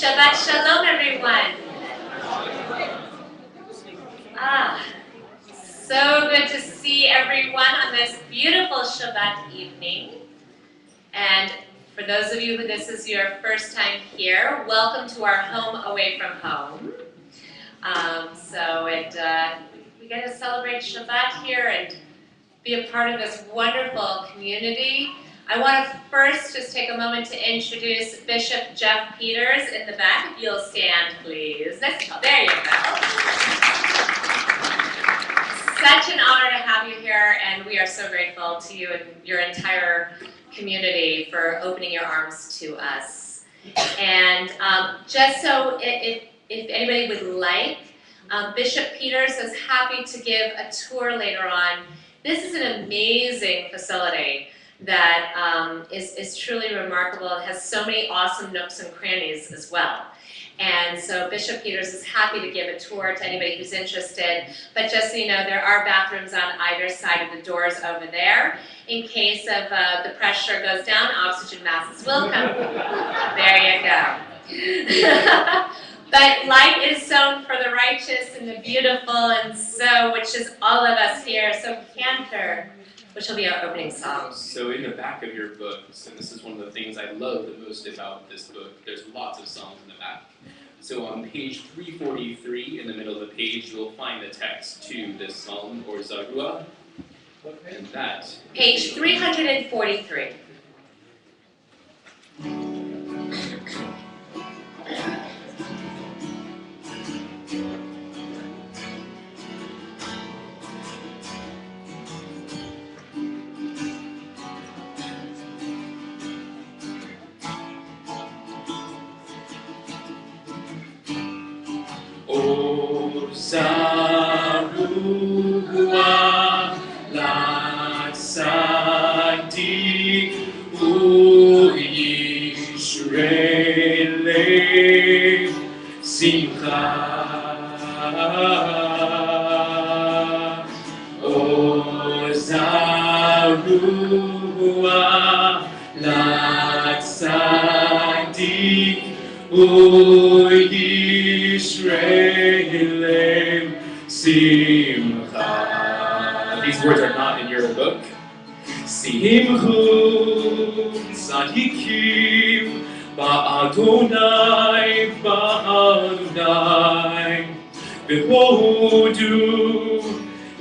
Shabbat Shalom, everyone. So good to see everyone on this beautiful Shabbat evening. And for those of you who this is your first time here, welcome to our home away from home. We get to celebrate Shabbat here and be a part of this wonderful community. I want to first just take a moment to introduce Bishop Jeff Peters in the back. If you'll stand, please. There you go. Such an honor to have you here, and we are so grateful to you and your entire community for opening your arms to us. And just so if anybody would like, Bishop Peters is happy to give a tour later on. This is an amazing facility that is truly remarkable. It has so many awesome nooks and crannies as well. And so Bishop Peters is happy to give a tour to anybody who's interested. But just so you know, there are bathrooms on either side of the doors over there. In case of the pressure goes down, oxygen masks will come. There you go. But light is sown for the righteous and the beautiful, and so, which is all of us here. So Cantor, which will be our opening song. So in the back of your books, and this is one of the things I love the most about this book, there's lots of songs in the back. So on page 343, in the middle of the page, you'll find the text to this psalm, or Zarua, and that... Page 343. Zarua Latzadik Uyishrele Simcha O Zarua Latzadik Uyishrele Simcha. These words are not in your book. Simchu Tzadikim Ba'adonai Ba'adonai Behodu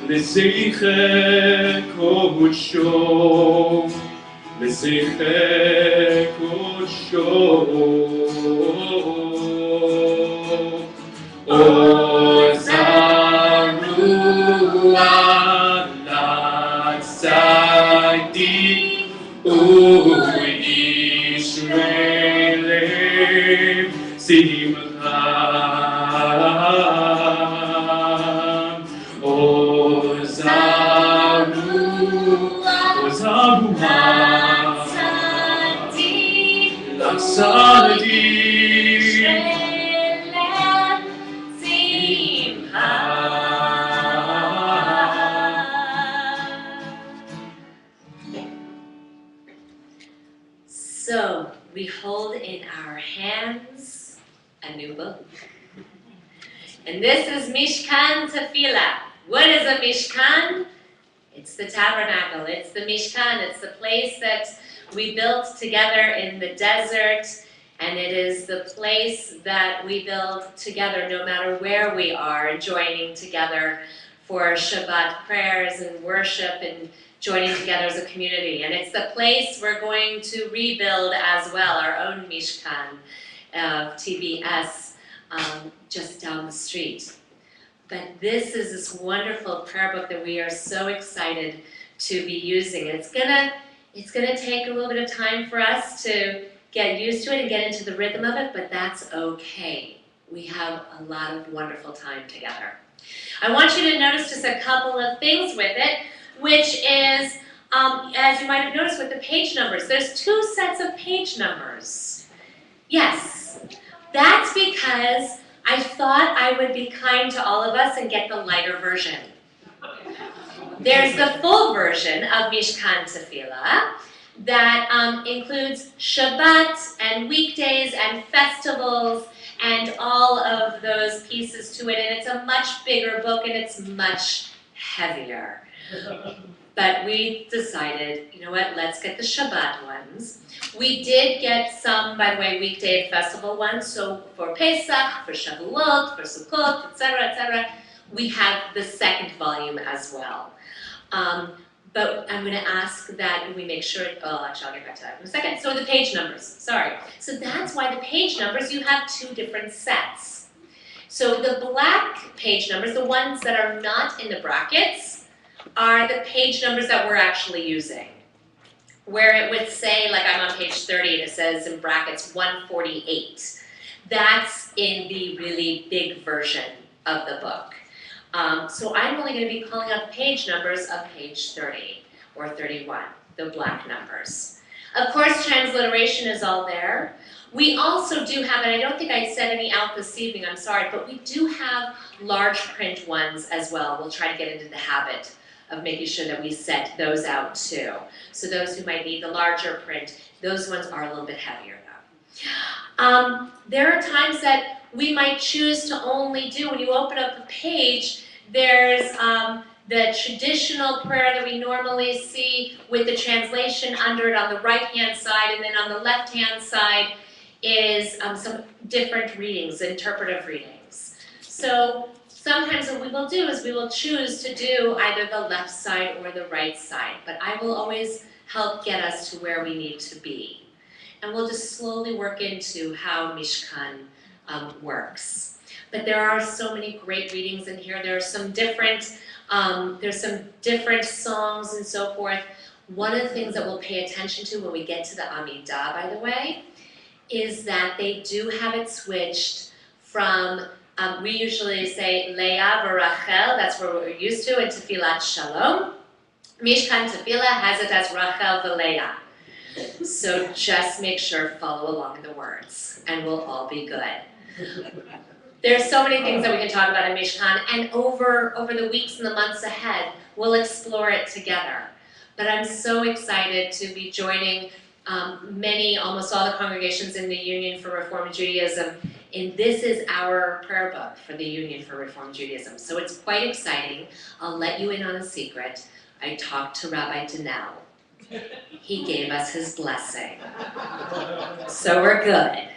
L'Zeicher Kodsho L'Zeicher Kodsho O Zarua Latzadik Uyishrele Simcha O Zarua Latzadik So, we hold in our hands a new book. And this is Mishkan Tefillah. What is a Mishkan? It's the tabernacle. It's the Mishkan. It's the place that we built together in the desert. And it is the place that we build together no matter where we are, joining together for Shabbat prayers and worship and joining together as a community. And it's the place we're going to rebuild as well, our own Mishkan of TBS just down the street. But this is this wonderful prayer book that we are so excited to be using. It's gonna take a little bit of time for us to get used to it and get into the rhythm of it, but that's okay. We have a lot of wonderful time together. I want you to notice just a couple of things with it, which is, as you might have noticed with the page numbers, there's 2 sets of page numbers. Yes, that's because I thought I would be kind to all of us and get the lighter version. There's the full version of Mishkan Tefillah that includes Shabbat and weekdays and festivals and all of those pieces to it. And it's a much bigger book and it's much heavier. But we decided, you know what, let's get the Shabbat ones. We did get some, by the way, weekday and festival ones. So for Pesach, for Shavuot, for Sukkot, etc., we have the second volume as well. But I'm going to ask that we make sure, actually I'll get back to that in a second. So the page numbers, sorry. So that's why the page numbers, you have two different sets. So the black page numbers, the ones that are not in the brackets, are the page numbers that we're actually using. Where it would say, like I'm on page 30 and it says in brackets 148. That's in the really big version of the book. So I'm only going to be calling out the page numbers of page 30 or 31, the black numbers. Of course, transliteration is all there. We also do have, and I don't think I sent any out this evening, I'm sorry, but we do have large print ones as well. We'll try to get into the habit of making sure that we set those out too. So those who might need the larger print, those ones are a little bit heavier though. There are times that we might choose to only do, when you open up a page, there's the traditional prayer that we normally see with the translation under it on the right-hand side, and then on the left-hand side is some different readings, interpretive readings. So sometimes what we will do is we will choose to do either the left side or the right side, but I will always help get us to where we need to be. And we'll just slowly work into how Mishkan works. But there are so many great readings in here. There are some different, there's some different songs and so forth. One of the things that we'll pay attention to when we get to the Amidah, by the way, is that they do have it switched from, we usually say Leah v'Rachel, that's what we're used to, and Tefillat Shalom. Mishkan Tefillah has it as Rachel v'Leah. So just make sure, follow along the words, and we'll all be good. There's so many things that we can talk about in Mishkan, and over the weeks and the months ahead, we'll explore it together. But I'm so excited to be joining almost all the congregations in the Union for Reform Judaism, and this is our prayer book for the Union for Reform Judaism. So it's quite exciting. I'll let you in on a secret. I talked to Rabbi Danel. He gave us his blessing. So we're good.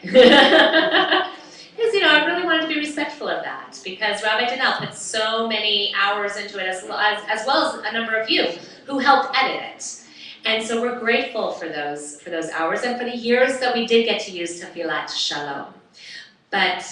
Because, I really wanted to be respectful of that, because Rabbi Danel put so many hours into it, as well as a number of you who helped edit it. And so we're grateful for those hours and for the years that we did get to use Tefillat Shalom. But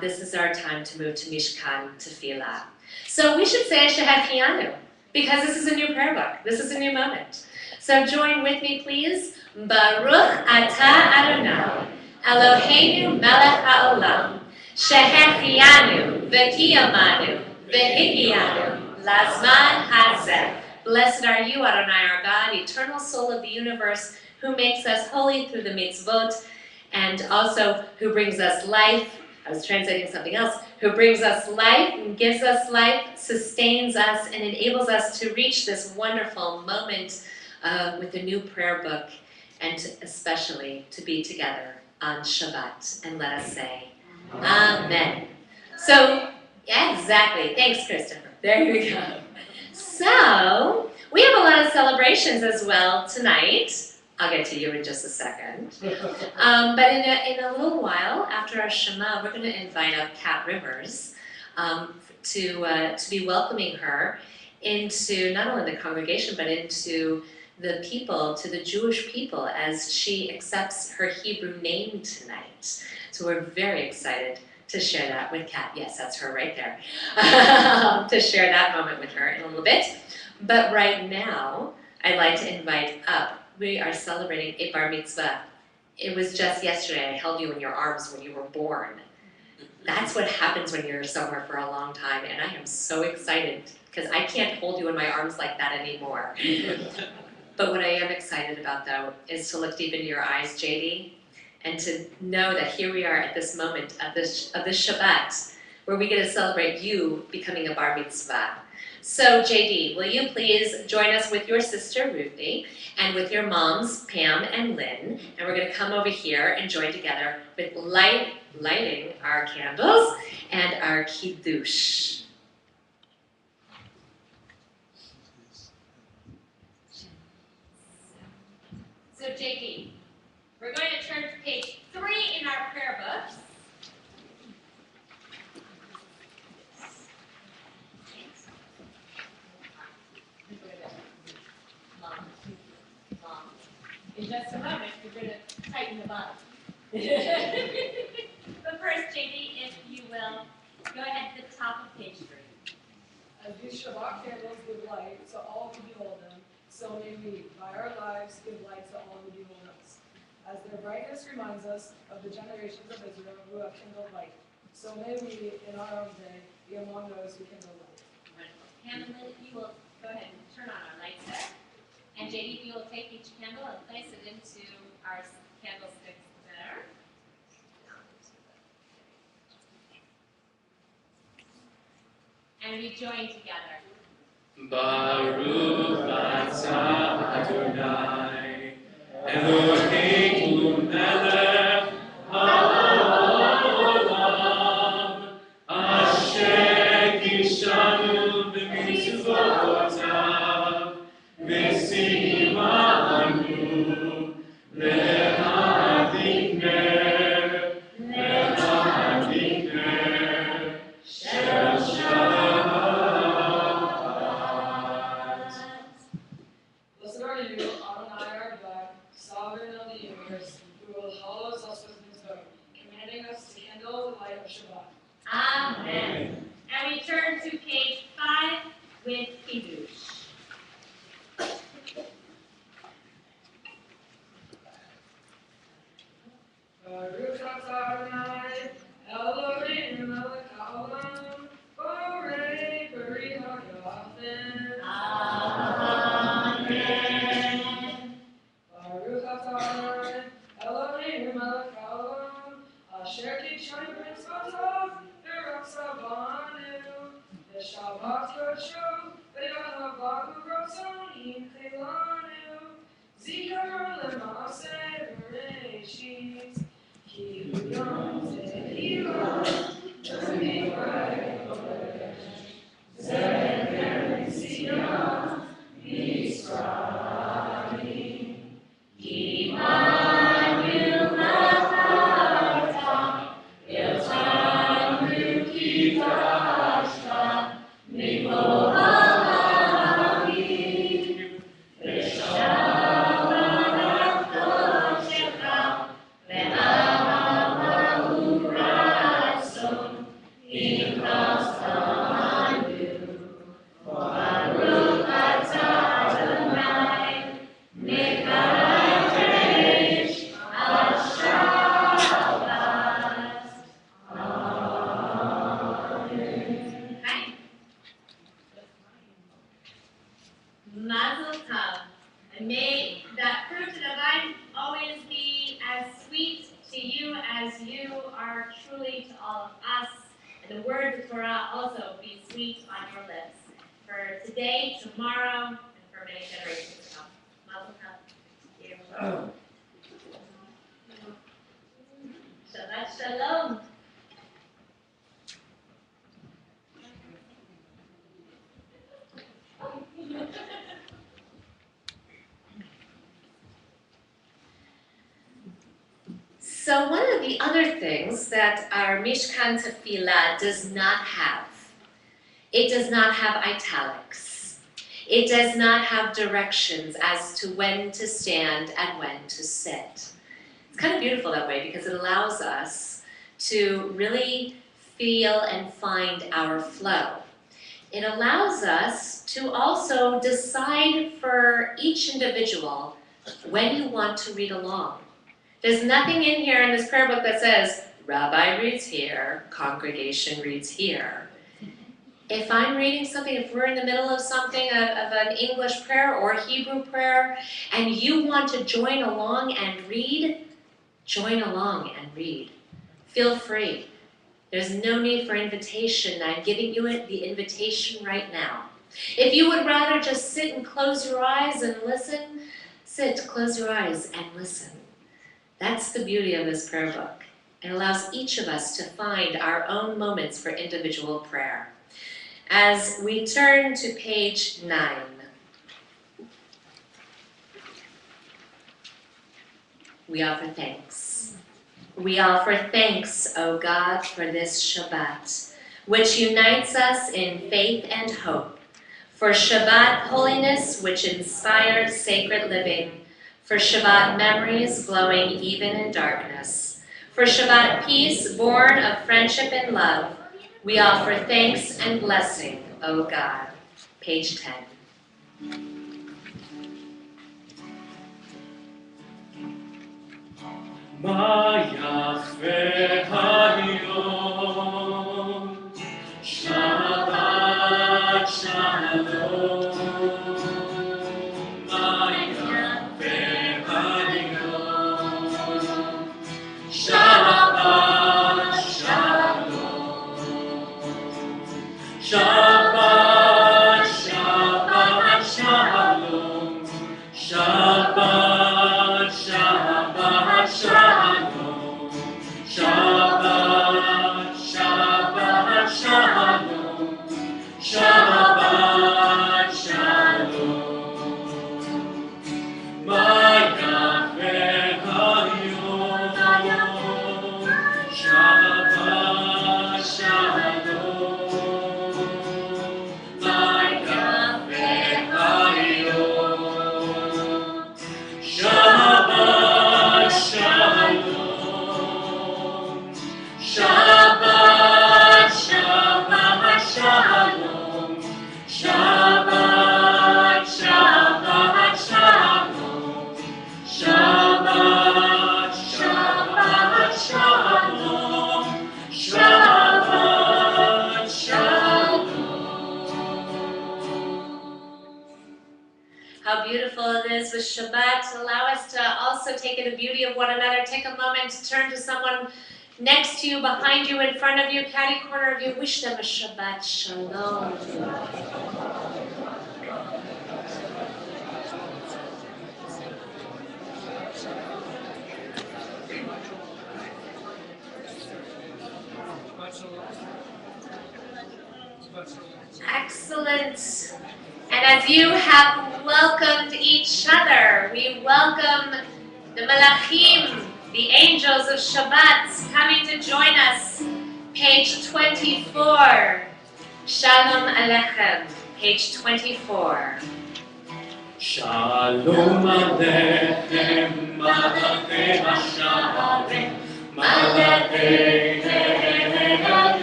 this is our time to move to Mishkan Tefillah. So we should say Shehechianu, because this is a new prayer book. This is a new moment. So join with me, please. Baruch Atah Adonai, Eloheinu melech haolam, shehechianu v'kiyamanu v'higianu lazman hazeh. Blessed are you, Adonai, our God, eternal soul of the universe, who makes us holy through the mitzvot, and also who brings us life. I was translating something else. Who brings us life and gives us life, sustains us, and enables us to reach this wonderful moment with the new prayer book, and especially to be together on Shabbat. And let us say, Amen. So, yeah, exactly. Thanks, Christopher. There we go. So, we have a lot of celebrations as well tonight. I'll get to you in just a second. But in a little while, after our Shema, we're going to invite up Kat Rivers to be welcoming her into not only the congregation, but into the people, to the Jewish people, as she accepts her Hebrew name tonight. So we're very excited to share that with Kat. Yes, that's her right there. To share that moment with her in a little bit. But right now, I'd like to invite up, we are celebrating a bar mitzvah. It was just yesterday. I held you in your arms when you were born. That's what happens when you're somewhere for a long time, and I am so excited because I can't hold you in my arms like that anymore. But what I am excited about, though, is to look deep into your eyes, JD, and to know that here we are at this moment of this Shabbat, where we get to celebrate you becoming a bar mitzvah. So JD, will you please join us with your sister Ruthie and with your moms Pam and Lynn, and we're going to come over here and join together with lighting our candles and our kiddush. So JD, we're going to turn to page 3 in our prayer books. Mom. In just a moment, we're going to tighten them up. But first, JD, if you will, go ahead to the top of page 3. As these Shabbat candles give light to all who behold them, so may we, by our lives, give light to all who behold us. As their brightness reminds us of the generations of Israel who have kindled light, so may we, in our own day, be among those who kindle light. Wonderful. Pam and Lynn, you will go ahead and turn on our lights there. And JD, you will take each candle and place it into our candlesticks there. And we join together. Baruch atah Adonai, Eloheinu melech haolam, asher kishanu b'mitzvotav, v'tzivanu le'adlik ner shel Shabbat. Blessed are you, Adonai our God, sovereign of the universe, who will hallows us with his vote, commanding us to kindle the light of Shabbat. Amen. And we turn to page 5 with Kiddush. Baruch atah Adonai, Eloheinu melech haolam, borei peri hagafen. Amen. Baruch atah Adonai, Eloheinu melech haolam, asher kishanu b'mitzvotav, v'ratza banu, v'shabbat kodsho, v'yahavahu rotzonim chilanu, zikar l'maaseh b'reishit, ki hu yom tehillah, v'mivrei kodesh, zecher Tzion Mitzrayim, Imanu Matarta, Yotanu Kidashta, Mikol Ha'amim, V'shamanat Koshecha, Ve'ahavahu Ratzon, Ikastanu, Baruch atah Adonai, Mekadesh HaShabbat. Amen. Hi. Mazel tov. And may that fruit of the vine always be as sweet to you as you are truly to all of us. And the word of Torah also be sweet on your lips for today, tomorrow, and for many generations to come. Mazel tov. Shabbat shalom. So one of the other things that our Mishkan Tefillah does not have, it does not have italics. It does not have directions as to when to stand and when to sit. It's kind of beautiful that way because it allows us to really feel and find our flow. It allows us to also decide for each individual when you want to read along. There's nothing in here in this prayer book that says, Rabbi reads here, congregation reads here. If I'm reading something, if we're in the middle of something, of an English prayer or Hebrew prayer, and you want to join along and read, join along and read. Feel free. There's no need for invitation. I'm giving you the invitation right now. If you would rather just sit and close your eyes and listen, sit, close your eyes and listen. That's the beauty of this prayer book. It allows each of us to find our own moments for individual prayer. As we turn to page 9, we offer thanks. We offer thanks, O God, for this Shabbat, which unites us in faith and hope, for Shabbat holiness, which inspires sacred living, for Shabbat memories glowing even in darkness, for Shabbat peace born of friendship and love. We offer thanks and blessing, O God. Page 10. מה יפה היום, שבת שלום. מה יפה היום, שבת שלום. שבת, שבת שלום. שבת, שבת שלום. Shabbat, Shabbat, Shalom. Shabbat, Shalom. Maya ve'hayom. Shabbat, Shalom. Maya ve'hayom. Shabbat, Shalom. Shabbat, Shabbat, Shalom. Shabbat, Shabbat, Shalom. Shabbat, Shabbat, Shalom. Shabbat, Shalom. How beautiful it is with Shabbat. Allow us to also take in the beauty of one another. Take a moment to turn to someone next to you, behind you, in front of you, catty corner of you. Wish them a Shabbat Shalom. Excellent. And as you have welcomed each other, we welcome the Malachim, the angels of Shabbat, coming to join us. Page 24. Shalom Aleichem. Page 24. Shalom Aleichem, Malachei HaShaarei, Malachei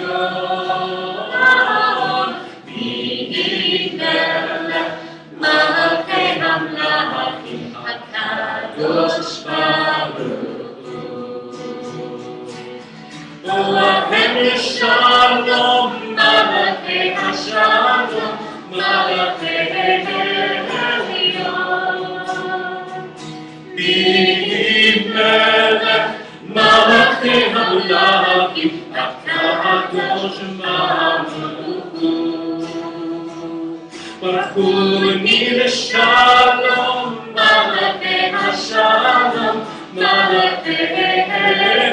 Elyon, Mi'melech, Malachei HaMelachim, HaKadosh Baruch Hu. Oahem Shalom, Malachei HaShalom, Malachei Mi'melech, Malachei HaMelachim, HaKadosh Baruch Hu. Baruchuni l'shalom, Malachei HaShalom, Malachei Elyon.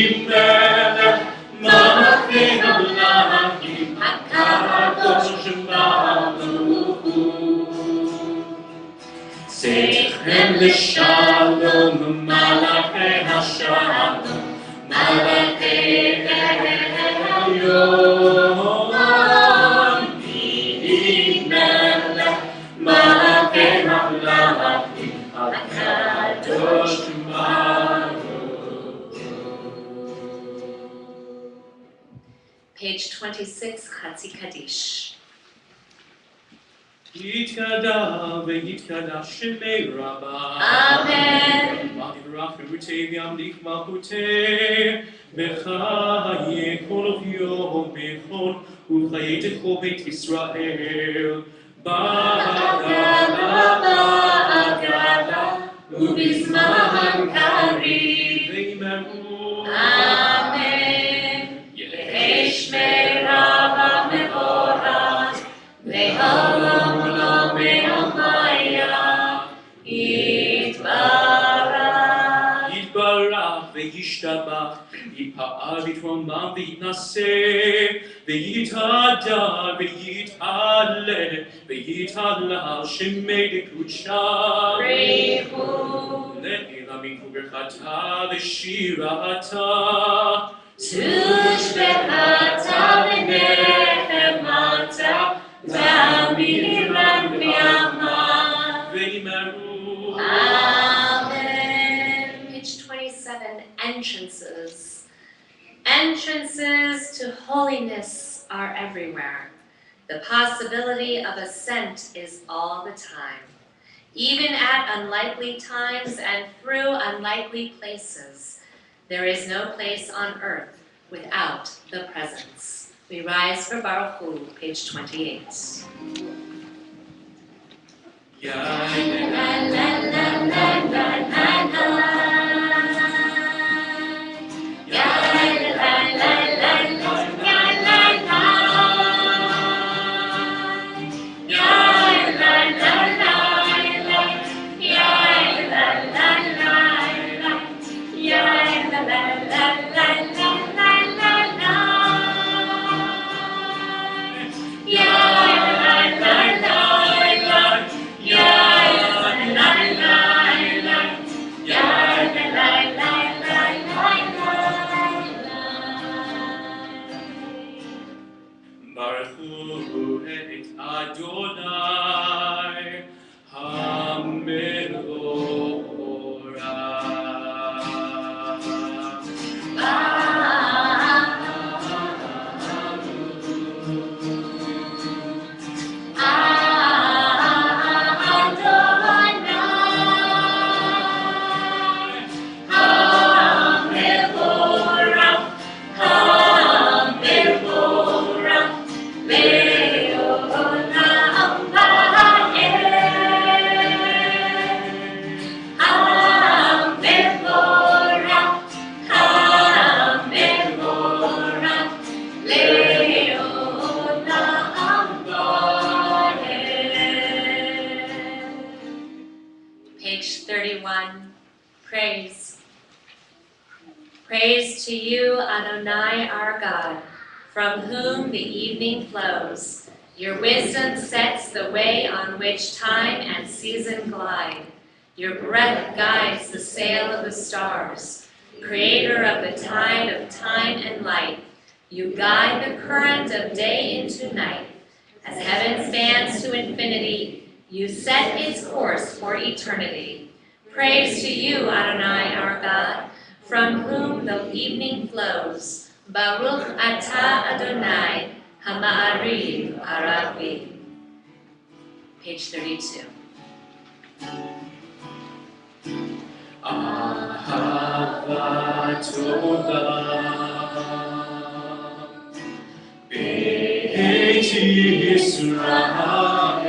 Mi'melech, Malachei HaMelachim, HaKadosh Baruch Hu. Seichem l'shalom, Malachei HaShalom, Malachei Elyon. Mi'melech, Malachei HaMelachim, HaKadosh Baruch Hu. Page 26, Chatzi Kaddish. Yitkada ve'yitkada shemei Rabbah. Amen. V'yivrach v'rutei v'yamlik malchutei. V'chaye kol yom b'chol u'chaye techol beit Yisrael. Ba'agada u'bizman karev. Ve'yimeru. Amen. Yehesh ויתברך וישתבח, יפעל ויתרומם ויתנשא, ויתהדר ויתעלה, ויתהלל שמי דקדושה. לעילה מנקו ברכתה ושירתה, תושבעתה ונחמתה, ועמירם בימה. ואמרו Amen. Page 27, entrances. Entrances to holiness are everywhere. The possibility of ascent is all the time. Even at unlikely times and through unlikely places, there is no place on earth without the presence. We rise for Baruch Hu, page 28. Ya La la la la la la la. Ya la la la la la la la. Ya la la la la. Ya la la la la. Ya la la la la la la la. Ya la la la la. Baruch Hu et Adonai HaMevorach. Page 31, praise. Praise to you, Adonai, our God, from whom the evening flows. Your wisdom sets the way on which time and season glide. Your breath guides the sail of the stars. Creator of the tide of time and light, you guide the current of day into night. As heaven stands to infinity, you set its course for eternity. Praise to you, Adonai, our God, from whom the evening flows. Baruch atah Adonai, Hama'ariv Aravi. Page 32. Ahavat Todah Beit Yisrael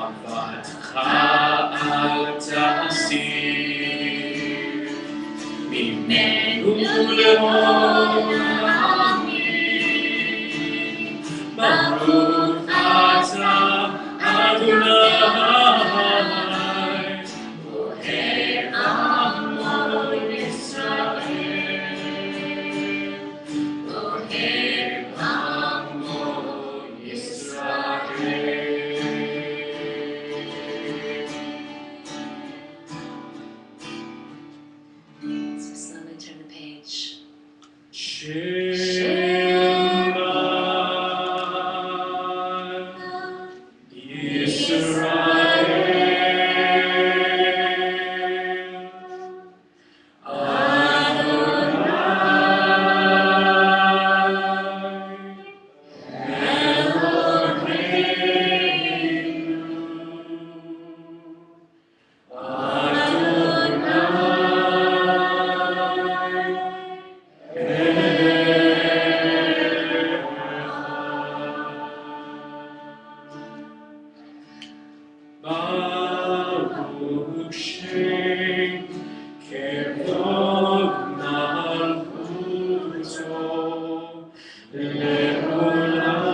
אהבתך אל תסיר ממנו לעולם העמים. ברוך אתה אדוני אוהב עמו ישראל. אוהב עמו ישראל. So slowly turn the page. Shema Yisrael Baruch Shem Kevod Malchuto Le'olam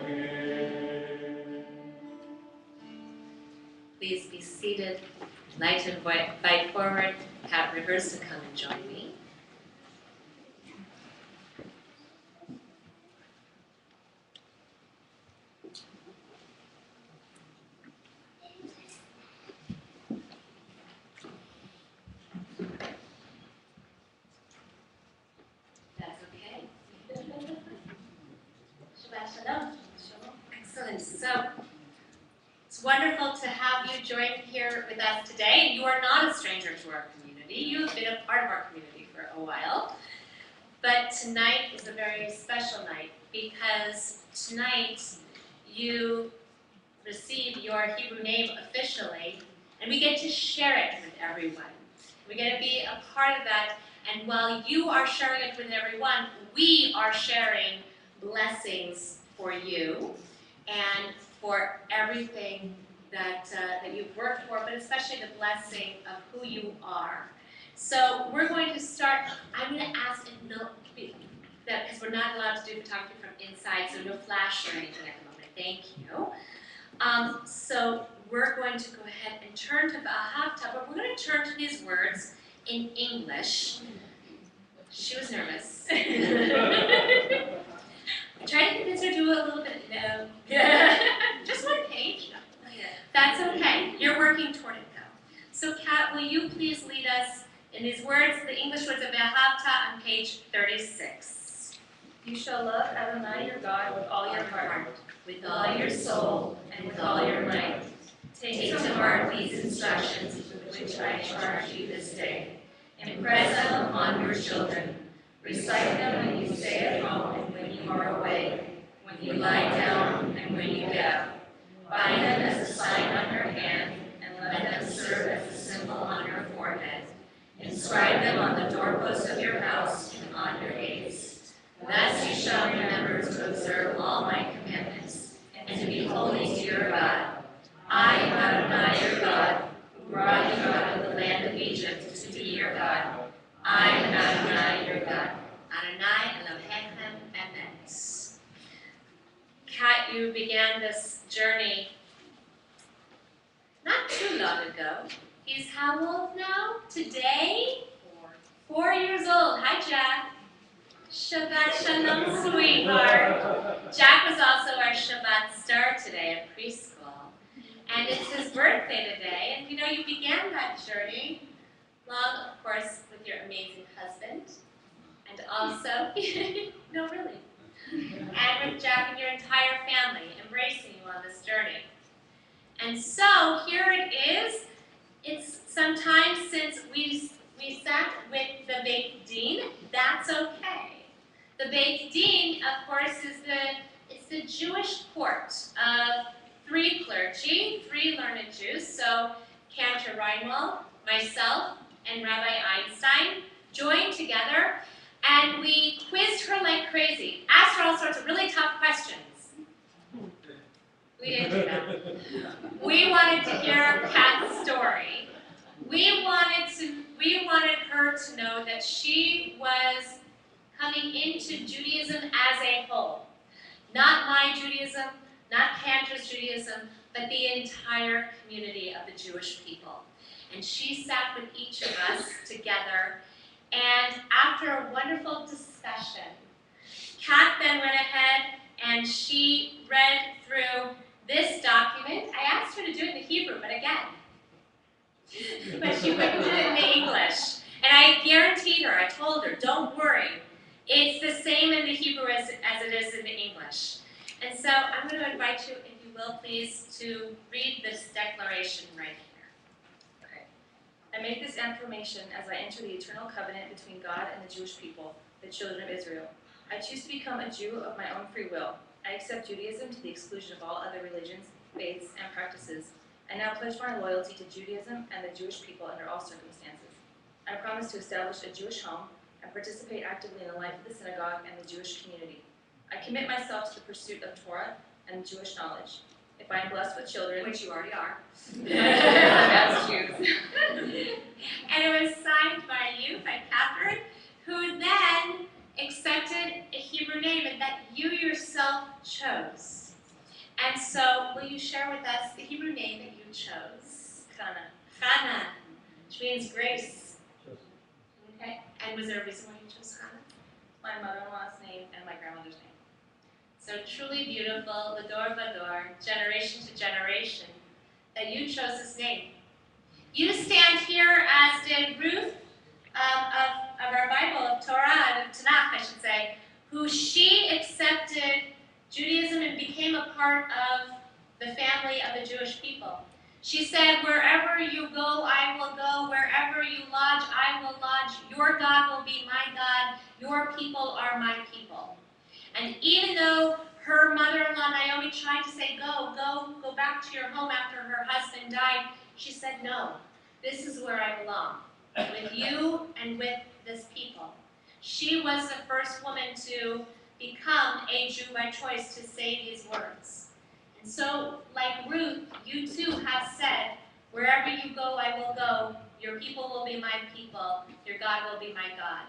Vaed. Please be seated. I'd like to invite forward Kat Rivers to come and join me. That's okay. Shabbat shalom. Excellent. So it's wonderful to have you join here with us today. You are not a stranger to our community. You have been a part of our community for a while. But tonight is a very special night because tonight you receive your Hebrew name officially, and we get to share it with everyone. We get to be a part of that, and while you are sharing it with everyone, we are sharing blessings for you and for everything that you've worked for, but especially the blessing of who you are. So we're going to start. I'm going to ask that because we're not allowed to do photography from inside, so no flash or anything at the moment. Thank you. So we're going to go ahead and turn to Vahavta, but we're going to turn to these words in English. She was nervous. I tried to convince her to do a little bit. No. Just one page? No. That's okay. You're working toward it though. So Kat, will you please lead us in these words, the English words of Vahavta on page 36. You shall love Adonai your God with all your heart, with all your soul, and with all your might. Take to heart these instructions which I charge you this day. Impress them on your children. Recite them when you stay at home and when you are away, when you lie down and when you get up. Bind them as a sign on your hand, and let them serve as a symbol on your forehead. Inscribe them on the doorposts of your house and on your gates. Thus you shall remember to observe all my commandments, and to be holy to your God. I am Adonai your God, who brought you out of the land of Egypt to be your God. I am Adonai your God. Adonai Elohechem Emet. Kat, you began this journey not too long ago. He's how old now? Today? 4 years old. Hi, Jack. Shabbat shalom, sweetheart. Jack was also our Shabbat star today at preschool. And it's his birthday today. And you know, you began that journey long, of course, with your amazing husband. And also, no, really. And with Jack and your entire family embracing you on this journey. And so, here it is. It's some time since we sat with the Beit Din. That's okay. The Beit Din, of course, is the Jewish court of 3 clergy, 3 learned Jews. So Cantor Reinwald, myself, and Rabbi Einstein joined together, and we quizzed her like crazy, asked her all sorts of really tough questions. We didn't do that. We wanted to hear Pat's story. We wanted her to know that she was coming into Judaism as a whole. Not my Judaism, not Cantor's Judaism, but the entire community of the Jewish people. And she sat with each of us together, and after a wonderful discussion, Kat then went ahead and she read through this document. I asked her to do it in the Hebrew, but she wouldn't do it in the English. And I guaranteed her, I told her, don't worry, it's the same in the Hebrew as it is in the English. And so I'm going to invite you, if you will, please, to read this declaration right here. Okay. I make this affirmation as I enter the eternal covenant between God and the Jewish people, the children of Israel. I choose to become a Jew of my own free will. I accept Judaism to the exclusion of all other religions, faiths, and practices. I now pledge my loyalty to Judaism and the Jewish people under all circumstances. I promise to establish a Jewish home and participate actively in the life of the synagogue and the Jewish community. I commit myself to the pursuit of Torah and Jewish knowledge. If I am blessed with children, Which you already are. as Jews. And it was signed by you, by Catherine, who then accepted a Hebrew name and that you yourself chose. And so, will you share with us the Hebrew name that you chose? Kana. Chana, which means grace. Okay. And was there a reason why you chose Chana? My mother-in-law's name and my grandmother's name. So truly beautiful, Vador Vador, generation to generation, that you chose this name. You stand here, as did Ruth, of our Bible, of Torah, of Tanakh, I should say, who she accepted Judaism and became a part of the family of the Jewish people. She said, wherever you go, I will go. Wherever you lodge, I will lodge. Your God will be my God. Your people are my people. And even though her mother-in-law, Naomi, tried to say, go back to your home after her husband died, she said, no, this is where I belong, with you and with this people. She was the first woman to become a Jew by choice, to say these words. And so, like Ruth, you too have said, wherever you go, I will go. Your people will be my people. Your God will be my God.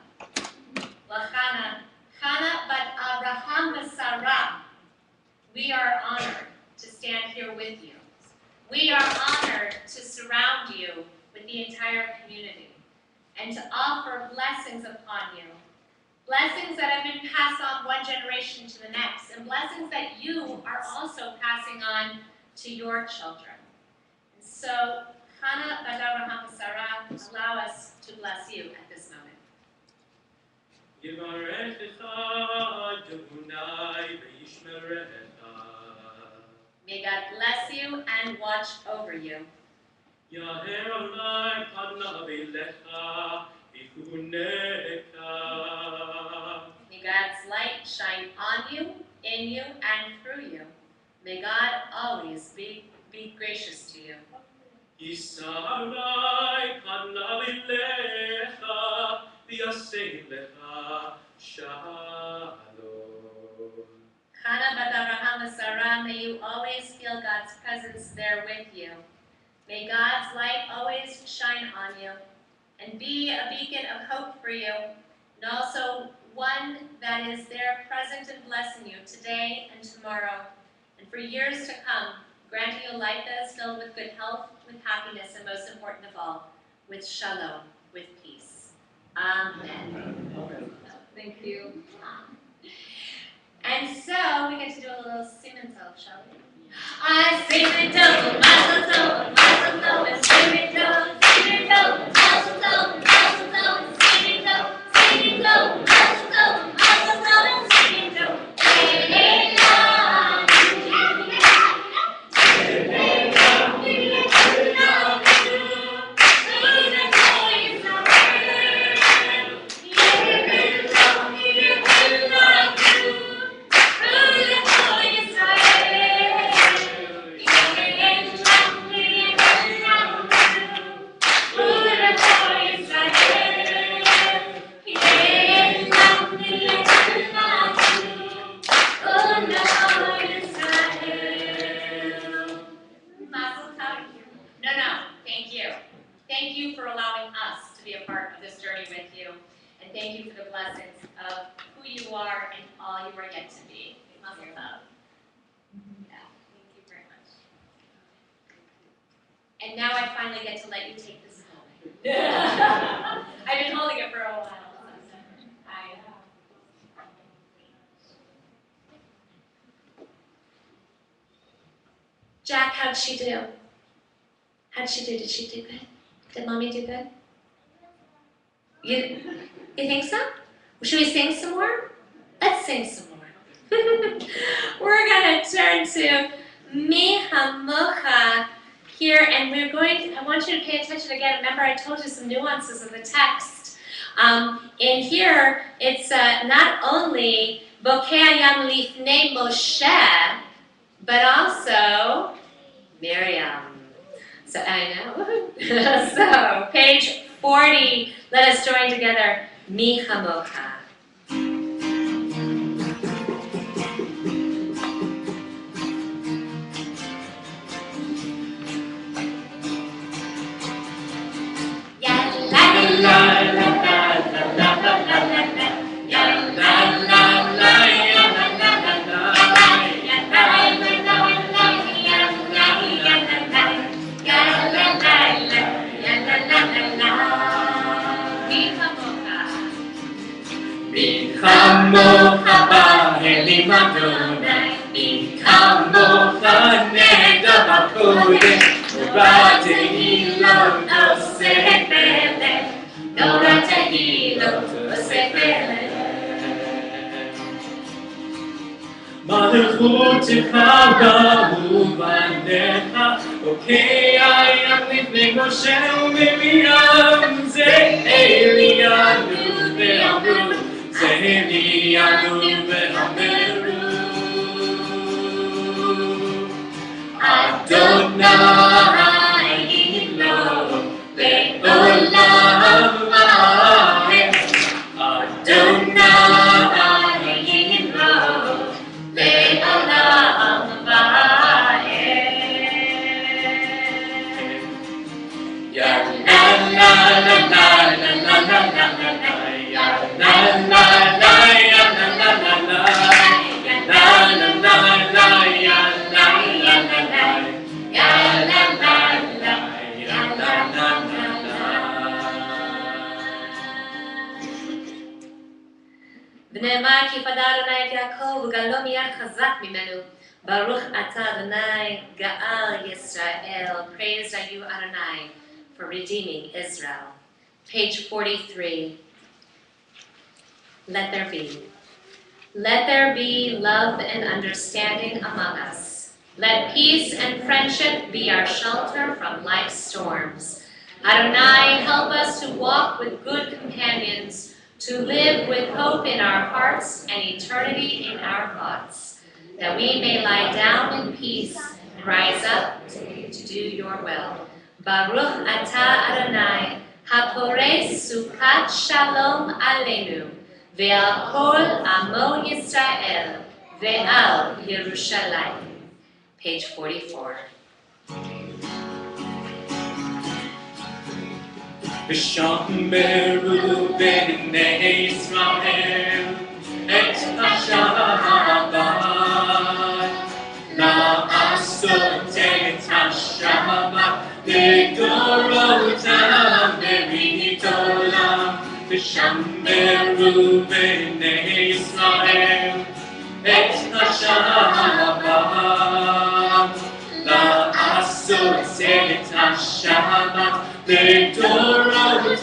L'chana, Chana bat Abraham v'Sarah. We are honored to stand here with you. We are honored to surround you with the entire community and to offer blessings upon you. Blessings that have been passed on one generation to the next, and blessings that you are also passing on to your children. And so, Chana bat Abraham v'Sarah, allow us to bless you at this moment. May God bless you and watch over you. May God's light shine on you, in you, and through you. May God always be gracious to you. Chana bat Abraham v'Sarah, may you always feel God's presence there with you. May God's light always shine on you and be a beacon of hope for you, and also one that is there present and blessing you today and tomorrow, and for years to come, granting you a life that is filled with good health, with happiness, and most important of all, with shalom, with peace. Amen. Thank you. And so we get to do a little sing-and tell, shall we? I sing and tell, mazel tov, and sing and tell, mazel tov, and sing and tell, mazel tov, and sing and tell. And now I finally get to let you take this home. I've been holding it for a while. Jack, how'd she do? How'd she do? Did she do good? Did Mommy do good? You think so? Should we sing some more? Let's sing some more. We're going to turn to Mi Hamocha here, and I want you to pay attention again. Remember, I told you some nuances of the text. In here, it's not only Bokeh Hayam Lifnei Moshe, but also Miriam. So I know. So page 40. Let us join together. Mi Hamocha. Hamocha ba'elim Adonai, mi hamocha neda b'kodesh, Torah tehilot oseh peleh, Torah tehilot oseh peleh. Malchutecha ba'uvanecha, Bokeh hayam lifnei Moshe u'Miriam, Ze Eliyahu ve'amru, Eliyahu ve'ameru, Adonai lo le'olam va'ed, Adonai lo le'olam va'ed. Ya la la la la la la la la la. La la la la la la la la la, la la la la la la la la ונאמר כי פדה אדוני את יעקב וגאלו מיד חזק ממנו. Baruch atah Adonai Ga'al Yisrael. Praised are you, Adonai, for redeeming Israel. Page 43. Let there be. Let there be love and understanding among us. Let peace and friendship be our shelter from life's storms. Adonai, help us to walk with good companions, to live with hope in our hearts and eternity in our thoughts, that we may lie down in peace and rise up to do your will. Baruch atah Adonai, haporeh sukat shalom aleinu, ve'al kol amo Yisrael, ve'al Yerushalayim. Page 44. ושמרו בני ישראל את השבת, לעשות את השבת לדורותם ברית עולם. ושמרו בני ישראל את השבת, לעשות את השבת לדורותם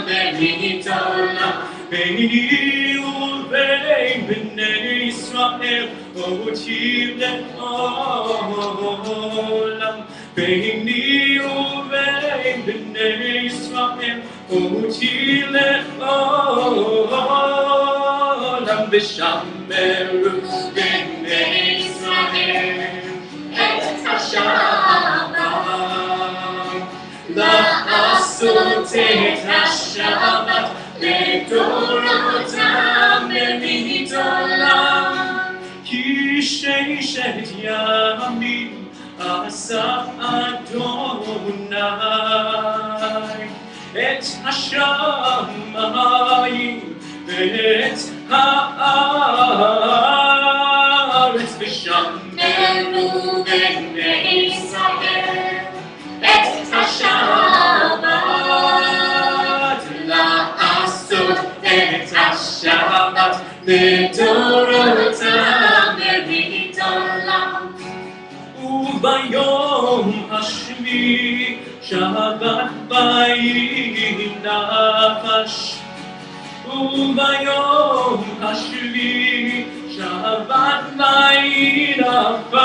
ברית עולם. ביני ובין בני ישראל אותי לעולם. ביני ובין בני ישראל אותי לעולם. ושמרו בני ישראל את השבת, לעשות את השבת לדורותם ברית עולם. כי ששת ימים עשה אדוני את השמיים ואת הארץ. ושמרו בני ישראל את השבת, לעשות את השבת לדורותם ברית עולם. וביום השביעי שבת וינפש, וביום השביעי שבת וינפש,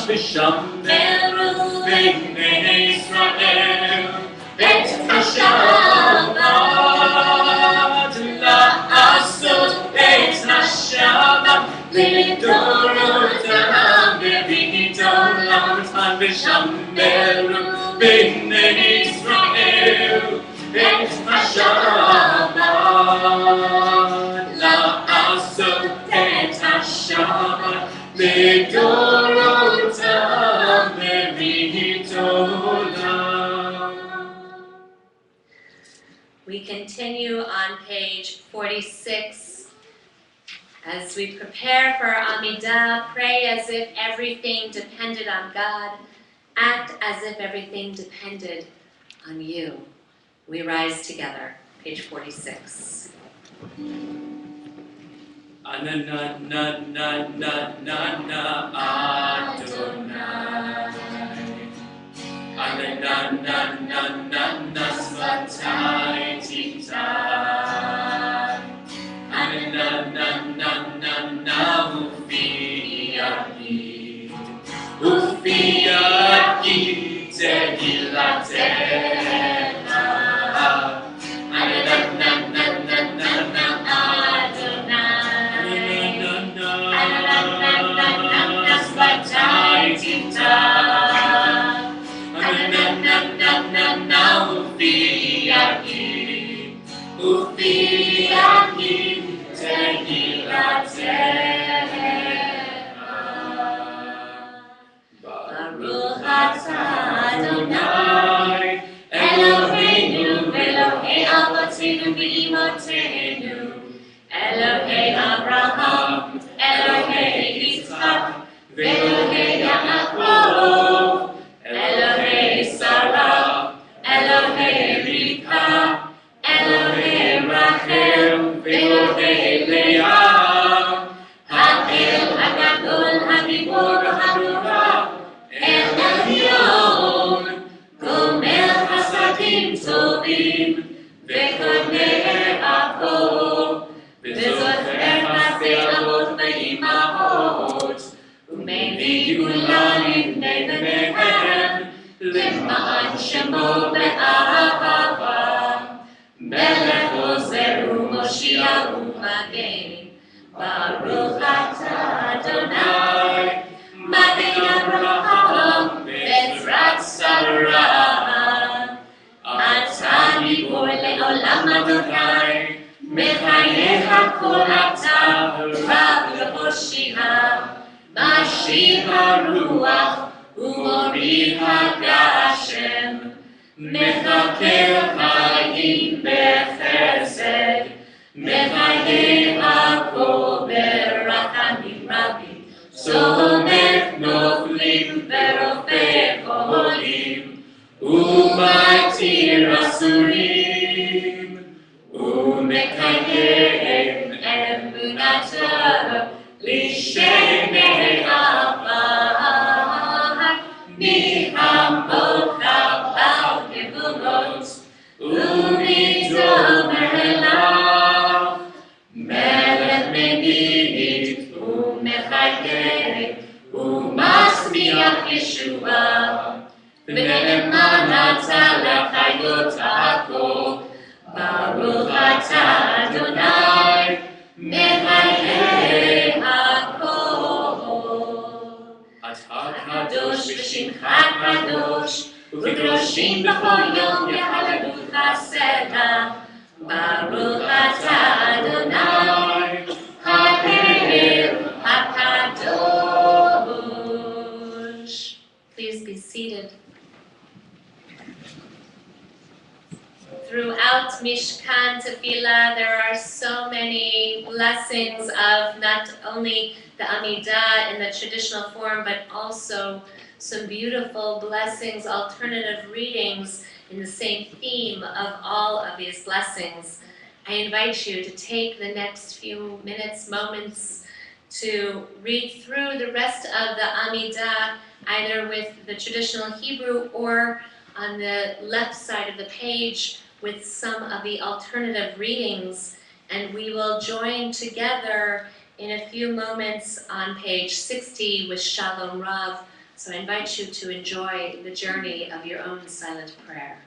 ושמרו בני ישראל את השבת, לעשות את השבת לדורותם ברית עולם. ושמרו בני ישראל את השבת, לעשות את השבת לדורותם ברית עולם. We continue on page 46. As we prepare for our Amidah, pray as if everything depended on God. Act as if everything depended on you. We rise together. Page 46. Anananananana Adonai, Anananananana Svatai Titai, Anananananana Ufi Yaki Tegilatena, Anananananana Adonai, Svatai Titai, Anananananana Ufi Yaki Tegilatena. Baruch atah Adonai, Eloheinu Elohei Avotenu v'Imotenu, Elohei Abraham, Elohei Yitzchak, Elohei Yaakov, Elohei Sarah, Elohei Rivka, Elohei Rachel, Elohei Leah, Ha'el Hagadol Hagibor Hanura, El Elyon, Gomer Hasadim Tovim, Vekonei Avot, Vezocher Hasei Avot Ve'imahot, Umei Gula Livnei B'neihem, L'ma'an Shemo Be'ahava, Melech Ozer U'Moshiach U'Magen, Baruch atah Adonai, Magen Avraham Be'ezrat Sarah, Atah Gibor Le'olam Adonai, Mechayeh HaKol Atah Rav Yehoshia, Mashiach HaRuach U'Mori HaGashem, Mechakel Chayim B'Chesed, Mechayeh HaKol B'Rachamim Rabim, Somech Noflim V'Rofeh Cholim, U'Matir Asurim, U'Mekayem Emunatav L'Shenei Avad, Mi'amocha Ba'al Gevurot, U'Midomer Elav, Melech Menit, U'Mechayeh, U'Masmiach Yeshua, V'ne'eman atah l'chayot ha'kol, Baruch atah Adonai, Mechayeh ha'kol. Atah kadosh v'shimcha kadosh, U'kedoshim b'chol yom yehalelucha sela, Baruch atah Adonai, Ha'el ha'kadosh. Please be seated. Throughout about Mishkan Tefillah, there are so many blessings of not only the Amidah in the traditional form, but also some beautiful blessings, alternative readings in the same theme of all of these blessings. I invite you to take the next few minutes, moments, to read through the rest of the Amidah, either with the traditional Hebrew or on the left side of the page with some of the alternative readings. And we will join together in a few moments on page 60 with Shalom Rav. So I invite you to enjoy the journey of your own silent prayer.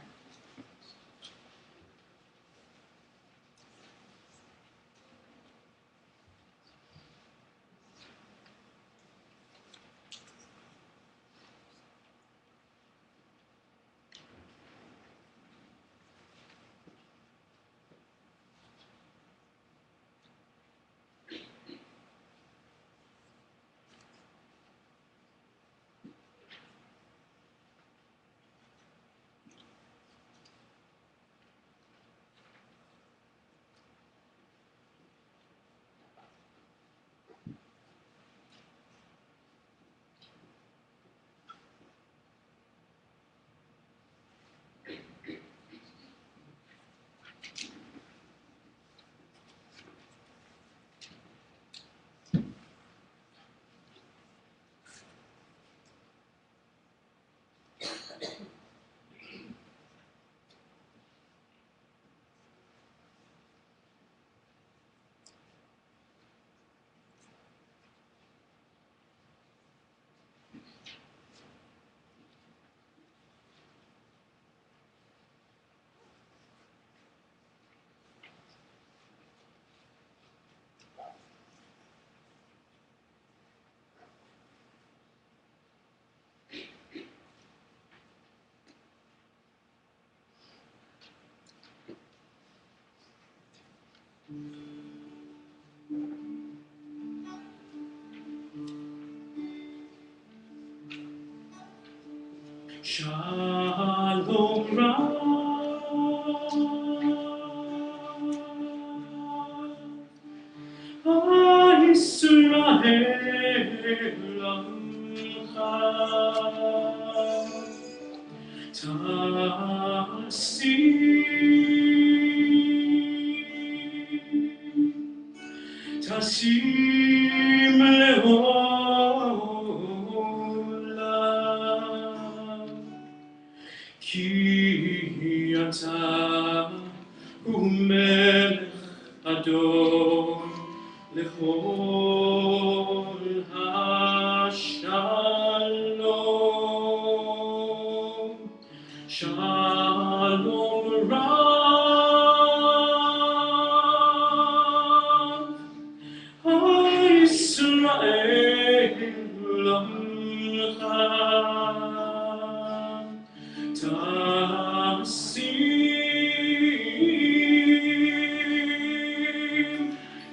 Shalom Rav, Yisrael Amcha, Tasim leolam, Ki ata umelech Adon lechol hashalom. Shalom Rav, Yisrael Amcha,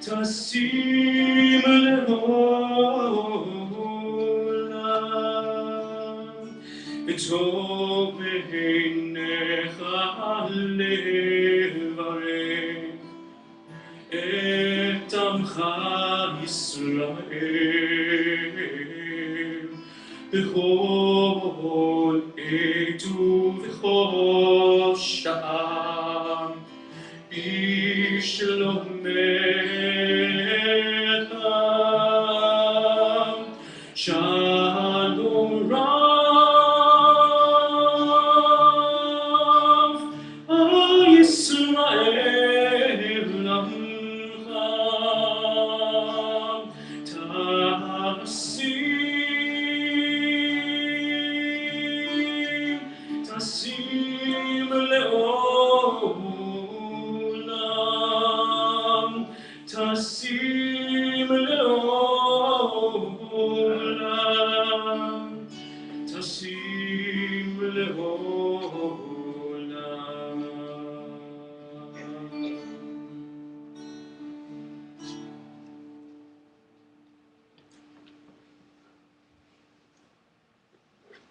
Tasim leolam, V'tov b'einecha levarech את עמך ישראל בכל עת ובכל שעה בשלומך. שלום רב על ישראל עמך, תשים לעולם, תשים לעולם, תשים לעולם.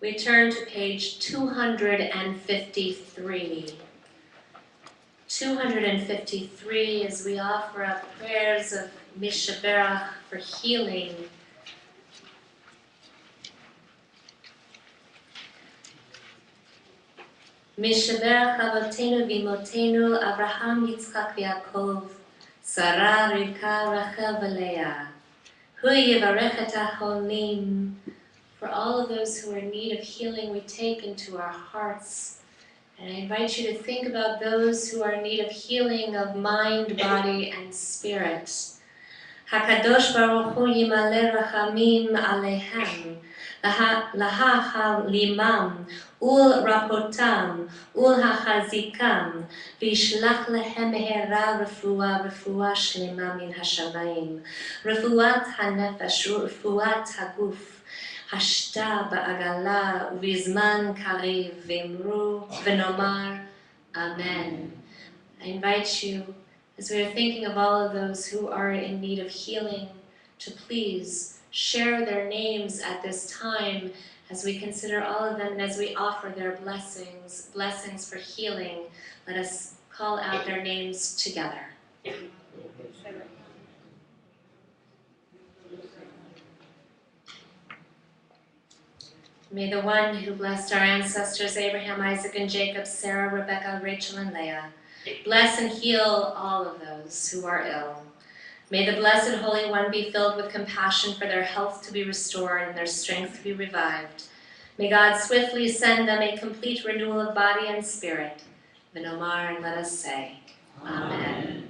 We turn to page 253. 253 as we offer up prayers of Mishaberach for healing. Mishaberach Avotenu Vimotenu Avraham Yitzchak Yaakov Sarah Rivka Rachel Valeah Hu Yivarech et HaCholim. For all of those who are in need of healing, we take into our hearts. And I invite you to think about those who are in need of healing of mind, body, and spirit. HaKadosh Baruch Hu Yimale Rachamim Alehem, Laha Limam, Ul Rapotam, Ul HaChazikam, Vishlach Lehem Mehera Refuah Shlema Min HaShamayim, Refuat HaNefesh, Refuat HaGuf, Hashta ba'agala ubizman kariv v'imru v'nomar Amen. I invite you, as we are thinking of all of those who are in need of healing, to please share their names at this time as we consider all of them and as we offer their blessings for healing. Let us call out their names together. May the one who blessed our ancestors Abraham, Isaac, and Jacob, Sarah, Rebecca, Rachel, and Leah, bless and heal all of those who are ill. May the Blessed Holy One be filled with compassion for their health to be restored and their strength to be revived. May God swiftly send them a complete renewal of body and spirit. V'nomar, and let us say, Amen.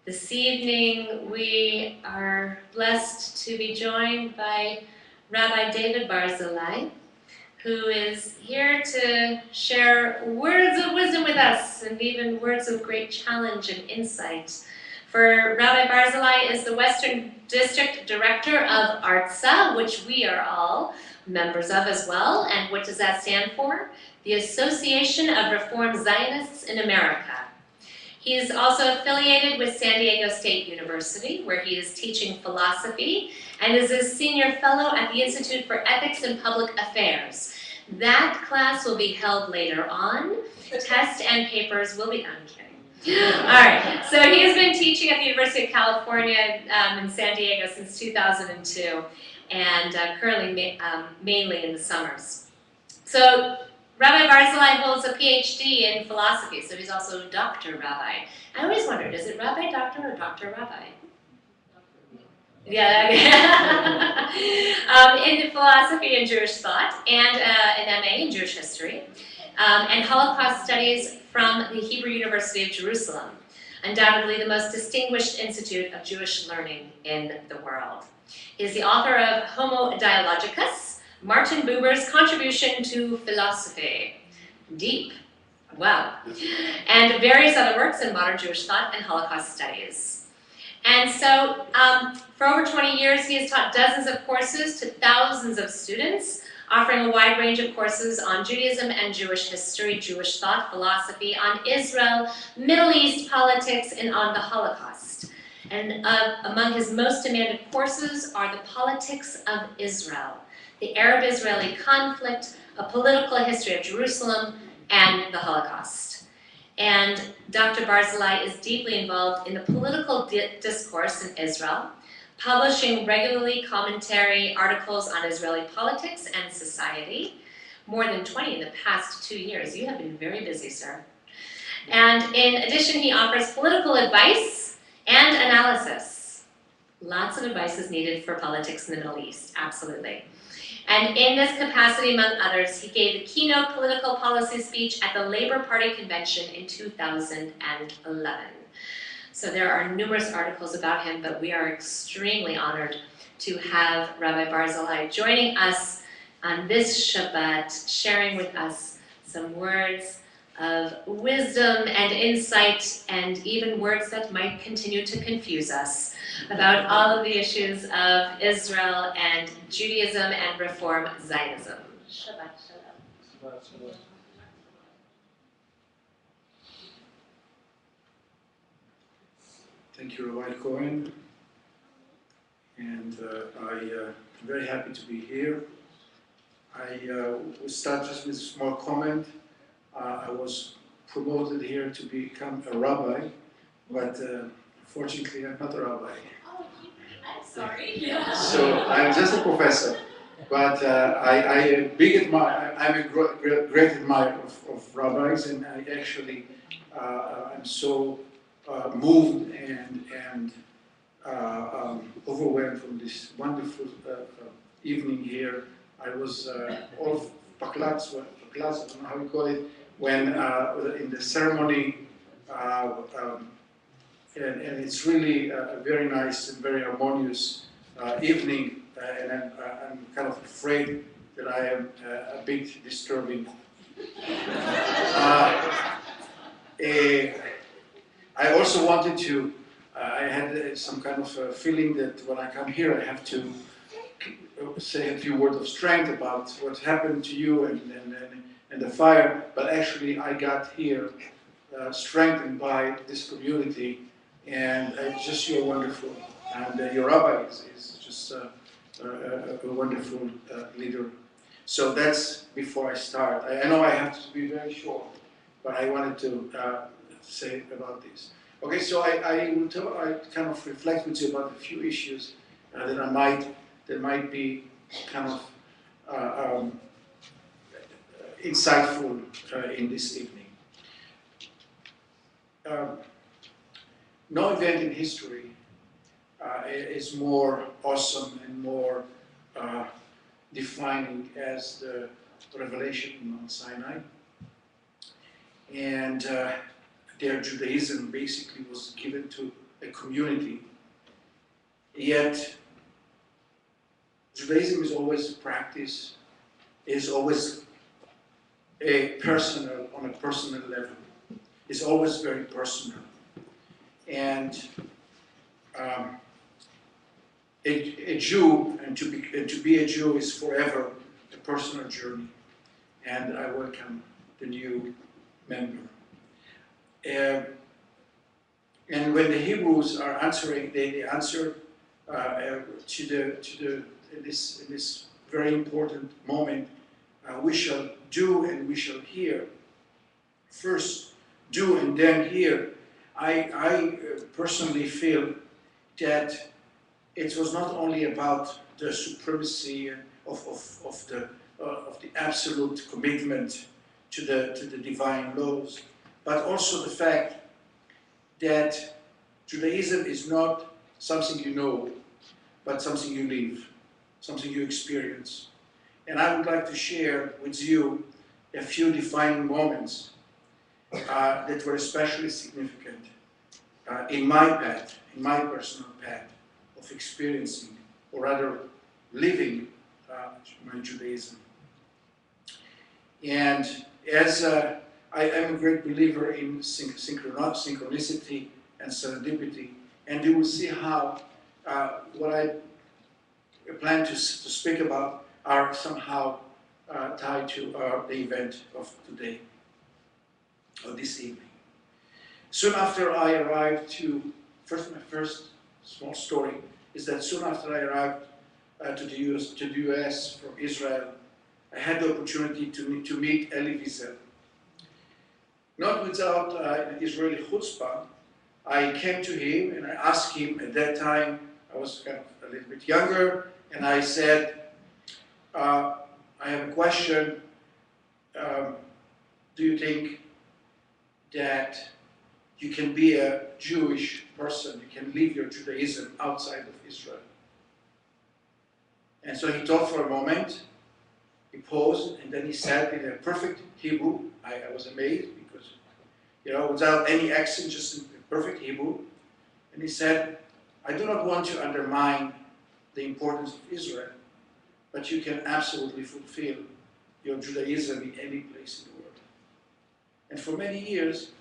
This evening we are blessed to be joined by Rabbi David Barzilai, who is here to share words of wisdom with us and even words of great challenge and insight. For Rabbi Barzilai is the Western District Director of ARTSA, which we are all members of as well. And what does that stand for? The Association of Reformed Zionists in America. He is also affiliated with San Diego State University, where he is teaching philosophy, and is a senior fellow at the Institute for Ethics and Public Affairs. That class will be held later on. Tests and papers will be, I'm kidding. All right, so he has been teaching at the University of California in San Diego since 2002, and currently mainly in the summers. So Rabbi Barzilai holds a PhD in philosophy, so he's also Dr. Rabbi. I always wondered, is it Rabbi Doctor or Dr. Rabbi? Yeah, in philosophy and Jewish thought, and an MA in Jewish history. and Holocaust Studies from the Hebrew University of Jerusalem, undoubtedly the most distinguished institute of Jewish learning in the world. He is the author of Homo Dialogicus, Martin Buber's Contribution to Philosophy. Deep. Wow. And various other works in modern Jewish thought and Holocaust studies. And so, for over 20 years, he has taught dozens of courses to thousands of students, offering a wide range of courses on Judaism and Jewish history, Jewish thought, philosophy, on Israel, Middle East politics, and on the Holocaust. And among his most demanded courses are the politics of Israel, the Arab-Israeli conflict, a political history of Jerusalem, and the Holocaust. And Dr. Barzilai is deeply involved in the political discourse in Israel, publishing regularly commentary articles on Israeli politics and society, more than 20 in the past 2 years. You have been very busy, sir. And in addition, he offers political advice and analysis. Lots of advice is needed for politics in the Middle East, absolutely. And in this capacity, among others, he gave the keynote political policy speech at the Labor Party convention in 2011. So there are numerous articles about him, but we are extremely honored to have Rabbi Barzilai joining us on this Shabbat, sharing with us some words of wisdom and insight, and even words that might continue to confuse us about all of the issues of Israel and Judaism and Reform Zionism. Shabbat Shalom. Thank you, Rabbi Cohen. And I'm very happy to be here. I will start just with a small comment. I was promoted here to become a rabbi, but unfortunately I'm not a rabbi. Oh, I'm sorry. Yeah. So I'm just a professor, but I'm a great admirer of rabbis, and I actually I'm so moved and overwhelmed from this wonderful evening here. I was all paklats, I don't know how you call it, when in the ceremony, and it's really a very nice and very harmonious evening, and I'm kind of afraid that I am a bit disturbing. I also wanted to, I had some kind of a feeling that when I come here I have to say a few words of strength about what happened to you and the fire, but actually I got here strengthened by this community, and just you're wonderful, and your rabbi is just a wonderful leader. So that's before I start. I know I have to be very short, but I wanted to say about this. Okay, so I kind of reflect with you about a few issues that might be kind of insightful in this evening. No event in history is more awesome and more defining as the revelation in Mount Sinai. And their Judaism basically was given to a community. Yet, Judaism is always a practice, is always on a personal level. It's always very personal. And a Jew, and to be a Jew is forever a personal journey. And I welcome the new member. And when the Hebrews are answering, they answer in this very important moment. We shall do and we shall hear. First do and then hear. I personally feel that it was not only about the supremacy of the absolute commitment to the divine laws, but also the fact that Judaism is not something you know, but something you live, something you experience. And I would like to share with you a few defining moments that were especially significant in my path, in my personal path of experiencing, or rather living my Judaism. And as I am a great believer in synchronicity and serendipity, and you will see how what I plan to speak about are somehow tied to the event of today, or this evening. Soon after I arrived my first small story is that soon after I arrived to the US from Israel, I had the opportunity to meet Elie Wiesel. Not without an Israeli chutzpah, I came to him and I asked him, at that time, I was kind of a little bit younger, and I said, I have a question. Do you think that you can be a Jewish person, you can live your Judaism outside of Israel? And so he thought for a moment, he paused, and then he said in a perfect Hebrew, I was amazed because, without any accent, just in perfect Hebrew, and he said, I do not want to undermine the importance of Israel, but you can absolutely fulfill your Judaism in any place in the world. And for many years,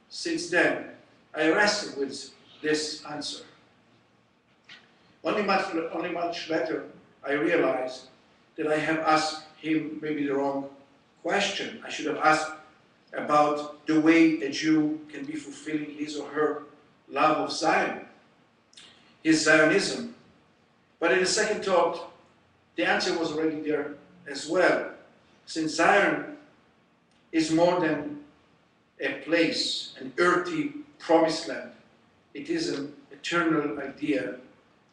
since then, I wrestled with this answer. Only much later, I realized that I have asked him maybe the wrong question. I should have asked about the way a Jew can be fulfilling his or her love of Zion, his Zionism. But in a second thought, the answer was already there as well. Since Zion is more than a place, an earthy promised land, it is an eternal idea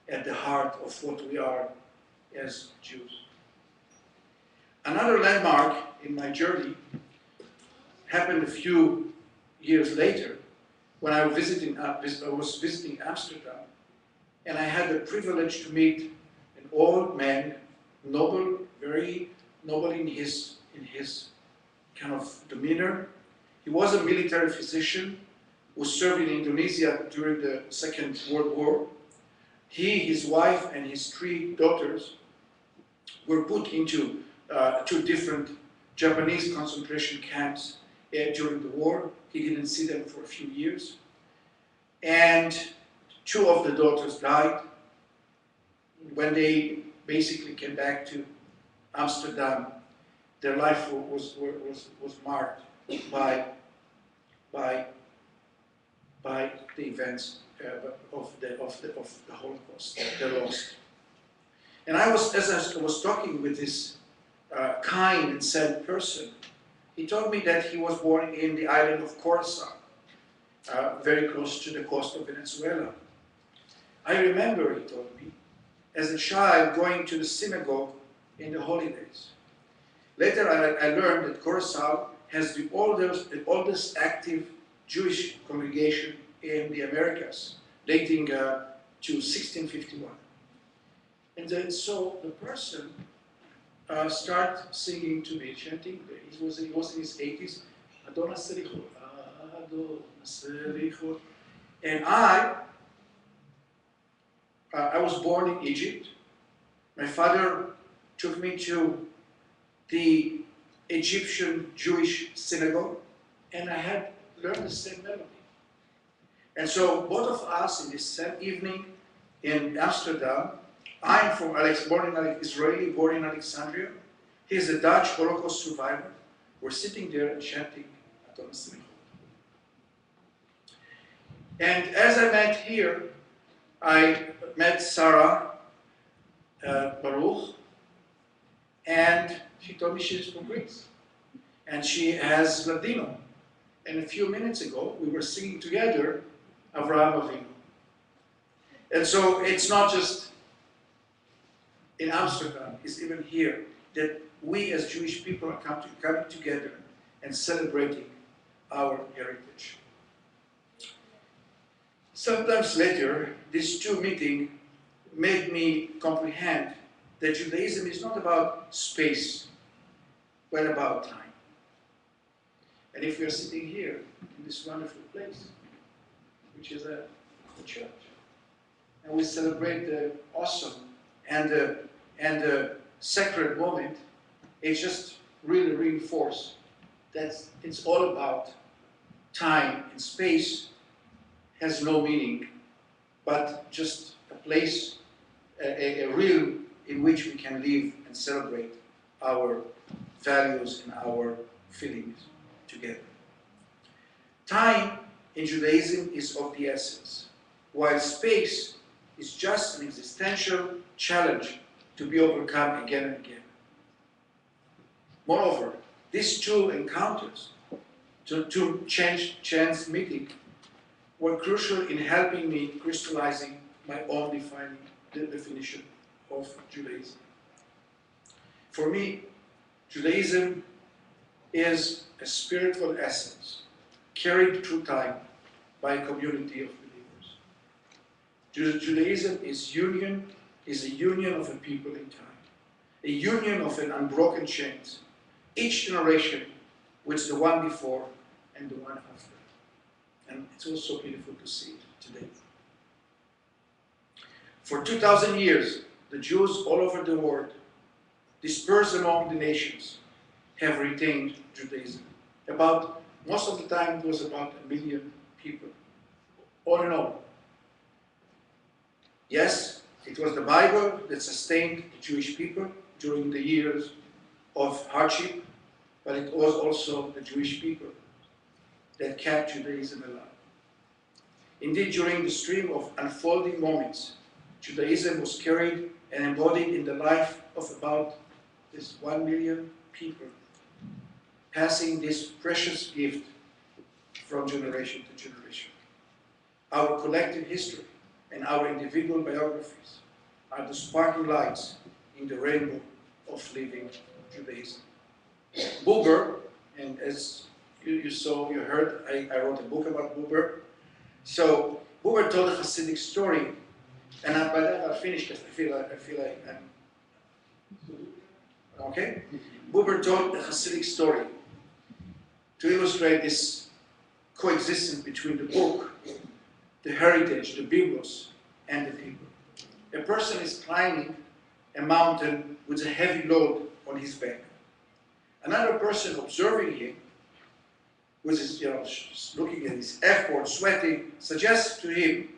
at the heart of what we are as Jews. Another landmark in my journey happened a few years later when I was visiting Amsterdam, and I had the privilege to meet an old man, noble, very noble in his kind of demeanor. He was a military physician who served in Indonesia during the Second World War. He, his wife, and his 3 daughters were put into 2 different Japanese concentration camps during the war. He didn't see them for a few years. And 2 of the daughters died. When they basically came back to Amsterdam, their life was marked by the events of the Holocaust, the lost. And as I was talking with this kind and sad person, he told me that he was born in the island of Curacao, very close to the coast of Venezuela. I remember, he told me, as a child going to the synagogue in the holidays. Later I learned that Curacao has the oldest active Jewish congregation in the Americas, dating to 1651. And then so the person started singing to me, chanting. He was in his 80s, Adonai Serichot, Adonai Serichot. And I was born in Egypt. My father took me to the Egyptian Jewish synagogue, and I had learned the same melody. And so both of us in this same evening in Amsterdam, I'm from Israeli, born in Alexandria. He's a Dutch Holocaust survivor. We're sitting there and chanting Adonai Serichot. And as I met here, I met Sarah Baruch, and she told me she's from Greece. And she has Ladino. And a few minutes ago, we were singing together Avraham Avinu. And so it's not just in Amsterdam, it's even here, that we as Jewish people are coming together and celebrating our heritage. Sometimes later, these 2 meetings made me comprehend that Judaism is not about space, but about time. And if we are sitting here in this wonderful place, which is the church, and we celebrate the awesome and the sacred moment, it just really reinforces that it's all about time and space has no meaning, but just a place, a realm in which we can live and celebrate our values and our feelings together. Time in Judaism is of the essence, while space is just an existential challenge to be overcome again and again. Moreover, these two encounters, two chance meeting, were crucial in helping me crystallizing my own definition of Judaism. For me, Judaism is a spiritual essence carried through time by a community of believers. Judaism is a union of a people in time, a union of an unbroken chains, each generation with the one before and the one after. And it's also beautiful to see it today. For 2,000 years, the Jews all over the world, dispersed among the nations, have retained Judaism. Most of the time it was about 1 million people, all in all. Yes, it was the Bible that sustained the Jewish people during the years of hardship, but it was also the Jewish people that kept Judaism alive. Indeed, during the stream of unfolding moments, Judaism was carried and embodied in the life of about this 1 million people, passing this precious gift from generation to generation. Our collective history and our individual biographies are the sparkling lights in the rainbow of living Judaism. Buber, and as you heard, I wrote a book about Buber. So Buber told a Hasidic story, and by that I'll finish because I feel like I'm okay. Buber told a Hasidic story to illustrate this coexistence between the book, the heritage, the Biblos, and the people. A person is climbing a mountain with a heavy load on his back. Another person observing him, with his, looking at his effort, sweating, suggests to him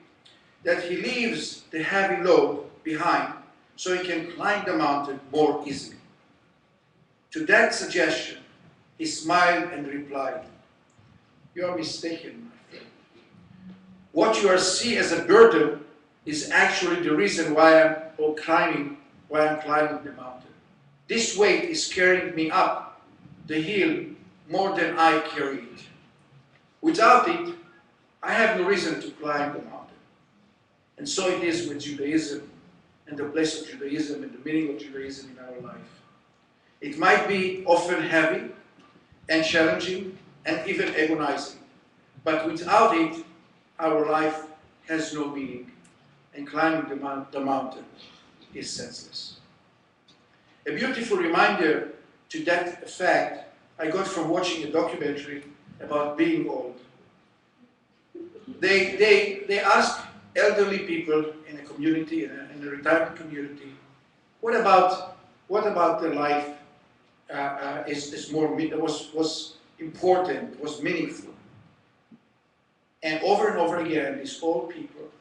that he leaves the heavy load behind so he can climb the mountain more easily. To that suggestion, he smiled and replied, "You are mistaken, my friend. What you see as a burden is actually the reason why I'm climbing the mountain. This weight is carrying me up the hill more than I carry it. Without it, I have no reason to climb the mountain." And so it is with Judaism and the place of Judaism and the meaning of Judaism in our life. It might be often heavy and challenging and even agonizing, but without it, our life has no meaning, and climbing the mountain is senseless. A beautiful reminder to that effect I got from watching a documentary about being old. They asked elderly people in a community, in a retirement community, what about their life was important, was meaningful. And over again, these old people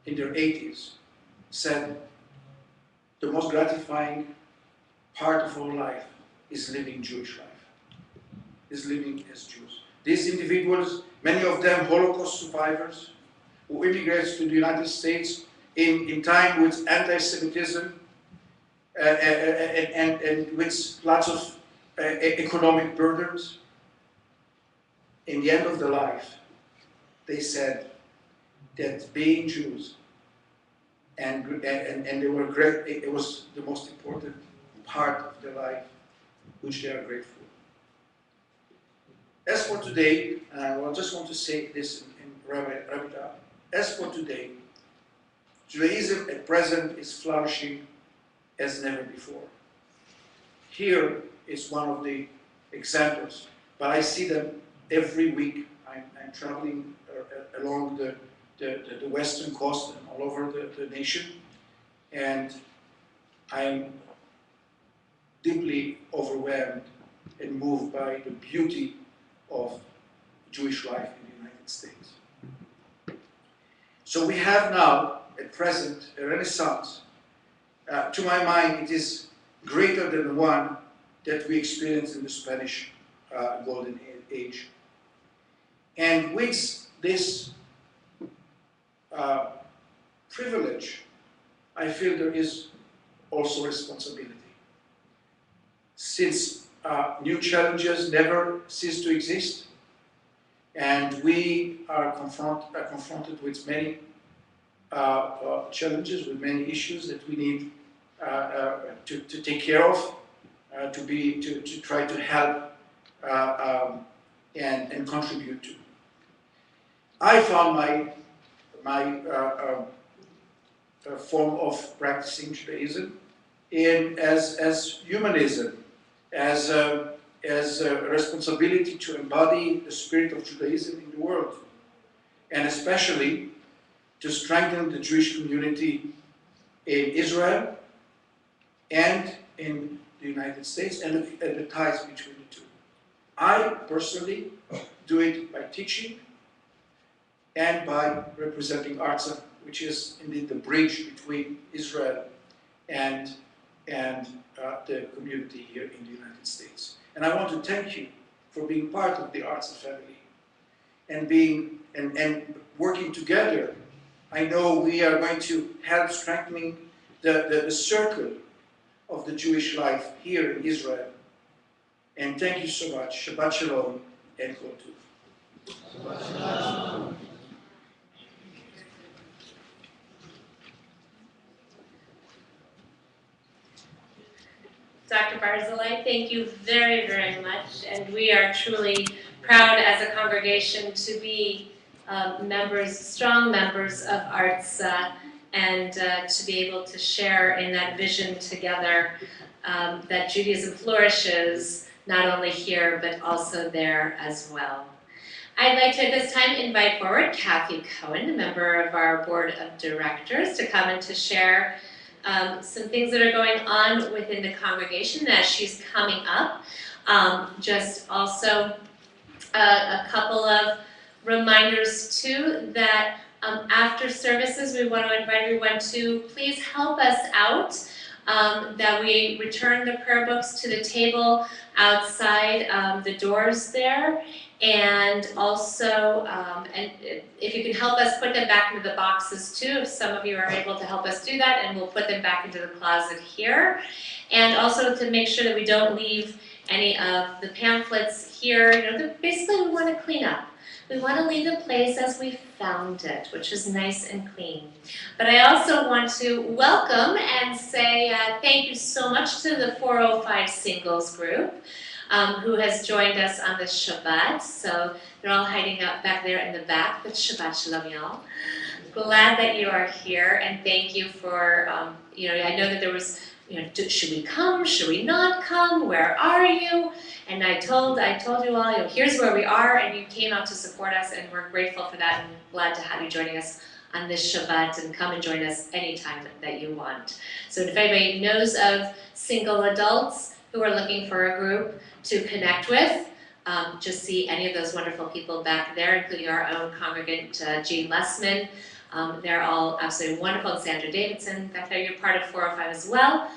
in their 80s said, the most gratifying part of our life is living Jewish life, is living as Jews. These individuals, many of them Holocaust survivors, who immigrated to the United States in time with anti-Semitism and with lots of economic burdens. In the end of their life, they said that being Jews and they were great, it was the most important part of their life, which they are grateful. As for today, and I just want to say this and wrap it up. As for today, Judaism at present is flourishing as never before. Here is one of the examples but I see them every week. I'm traveling along the western coast and all over the nation, and I'm deeply overwhelmed and moved by the beauty of Jewish life in the United States. So we have now, at present, a renaissance. To my mind, it is greater than the one that we experienced in the Spanish Golden Age. And with this privilege, I feel there is also responsibility. Since new challenges never cease to exist, and we are confronted with many challenges, with many issues that we need to take care of, to try to help and contribute to. I found my form of practicing Judaism as humanism, as a responsibility to embody the spirit of Judaism in the world, and especially to strengthen the Jewish community in Israel and in the United States, and the ties between the two. I personally do it by teaching and by representing Artsa, which is indeed the bridge between Israel and the community here in the United States. And I want to thank you for being part of the Artsa family and working together. I know we are going to help strengthening the circle of the Jewish life here in Israel. And thank you so much. Shabbat Shalom and Kol Tuv. Shabbat Shalom. Dr. Barzilai, thank you very, very much. And we are truly proud as a congregation to be strong members of Artsa, and to be able to share in that vision together that Judaism flourishes not only here but also there as well. I'd like to at this time invite forward Kathy Cohen, a member of our board of directors, to come and to share some things that are going on within the congregation as she's coming up. Just also a couple of reminders too that after services we want to invite everyone to please help us out, that we return the prayer books to the table outside the doors there, and also and if you can help us put them back into the boxes too, if some of you are able to help us do that, and we'll put them back into the closet here. And also to make sure that we don't leave any of the pamphlets here. You know, basically we want to clean up. We want to leave the place as we found it, which is nice and clean. But I also want to welcome and say thank you so much to the 405 Singles group who has joined us on this Shabbat. So they're all hiding out back there in the back, but Shabbat Shalom, y'all. Glad that you are here, and thank you for, I know that there was, should we come, should we not come, where are you? And I told you all, here's where we are, and you came out to support us, and we're grateful for that, and glad to have you joining us on this Shabbat, and come and join us anytime that you want. So if anybody knows of single adults who are looking for a group to connect with, just see any of those wonderful people back there, including our own congregant, Jean Lessman. They're all absolutely wonderful, and Sandra Davidson. Back there, you're part of 405 as well.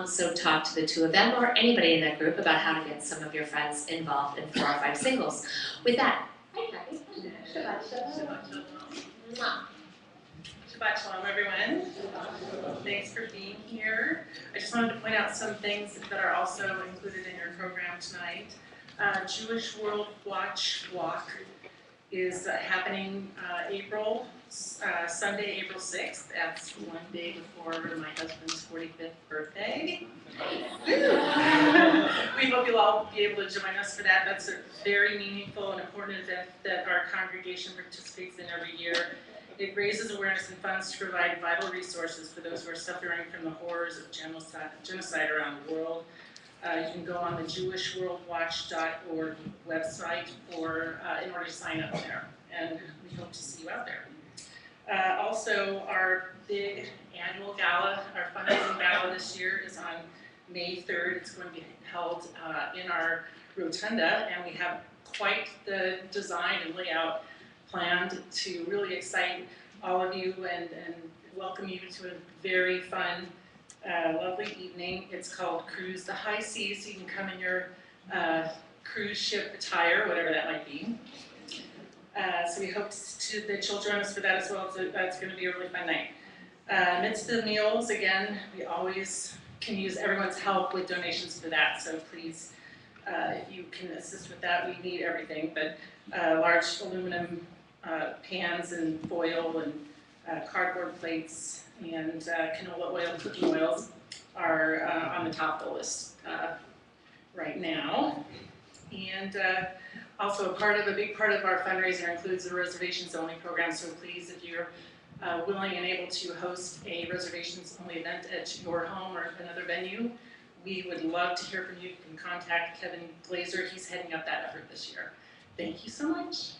So talk to the two of them or anybody in that group about how to get some of your friends involved in 405 Singles. With that, hi Kathy. Shabbat Shalom. Shabbat Shalom, everyone. Thanks for being here. I just wanted to point out some things that are also included in your program tonight. Jewish World Watch Walk is happening Sunday, April 6th. That's one day before my husband's 45th birthday. We hope you'll all be able to join us for that. That's a very meaningful and important event that our congregation participates in every year. It raises awareness and funds to provide vital resources for those who are suffering from the horrors of genocide around the world. You can go on the jewishworldwatch.org website in order to sign up there, and we hope to see you out there. Also, our big annual gala, our fundraising gala this year is on May 3rd. It's going to be held in our rotunda, and we have quite the design and layout planned to really excite all of you and welcome you to a very fun, lovely evening. It's called Cruise the High Seas, so you can come in your cruise ship attire, whatever that might be. So we hope that you'll join us for that as well. So that's going to be a really fun night. Amidst the meals, again, we always can use everyone's help with donations for that. So please, if you can assist with that, we need everything. But large aluminum pans and foil and cardboard plates and canola oil, cooking oils are on the top of the list right now. And also a big part of our fundraiser includes the reservations only program. So please, if you're willing and able to host a reservations only event at your home or another venue, we would love to hear from you. You can contact Kevin Glazer. He's heading up that effort this year. Thank you so much.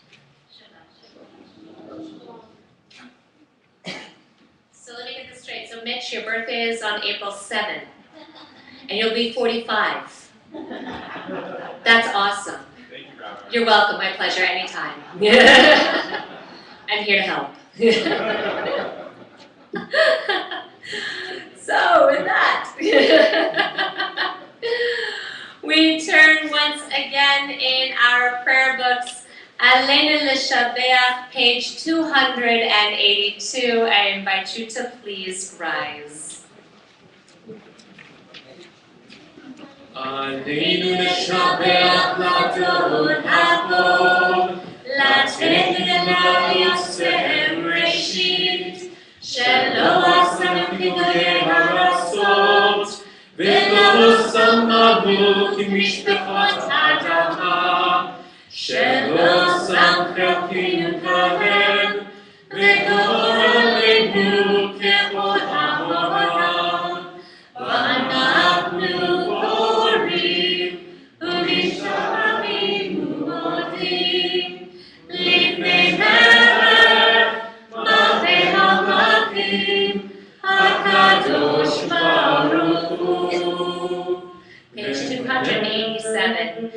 So let me get this straight. So Mitch, your birthday is on April 7th, and you'll be 45. That's awesome. Thank you, Rabbi. You're welcome. My pleasure. Anytime. I'm here to help. So with that, we turn once again in our prayer books. Aleinu L'Shabeach, page 282. I invite you to please rise. Aleinu L'Shabeach L'Adon HaKol, L'Teten L'Yosem Reshit, Shelo Asam Kidoye HaRasot, V'lo Samabu Kimishpechot Adama, Shelo Sam Chelkinu Kahem, V'gor Aleinu Kevod HaMoram, V'anachnu Borim, U'mishavim Modim, Lifnei Melech, Malchei HaMelachim, HaKadosh Baruch Hu. Page 287.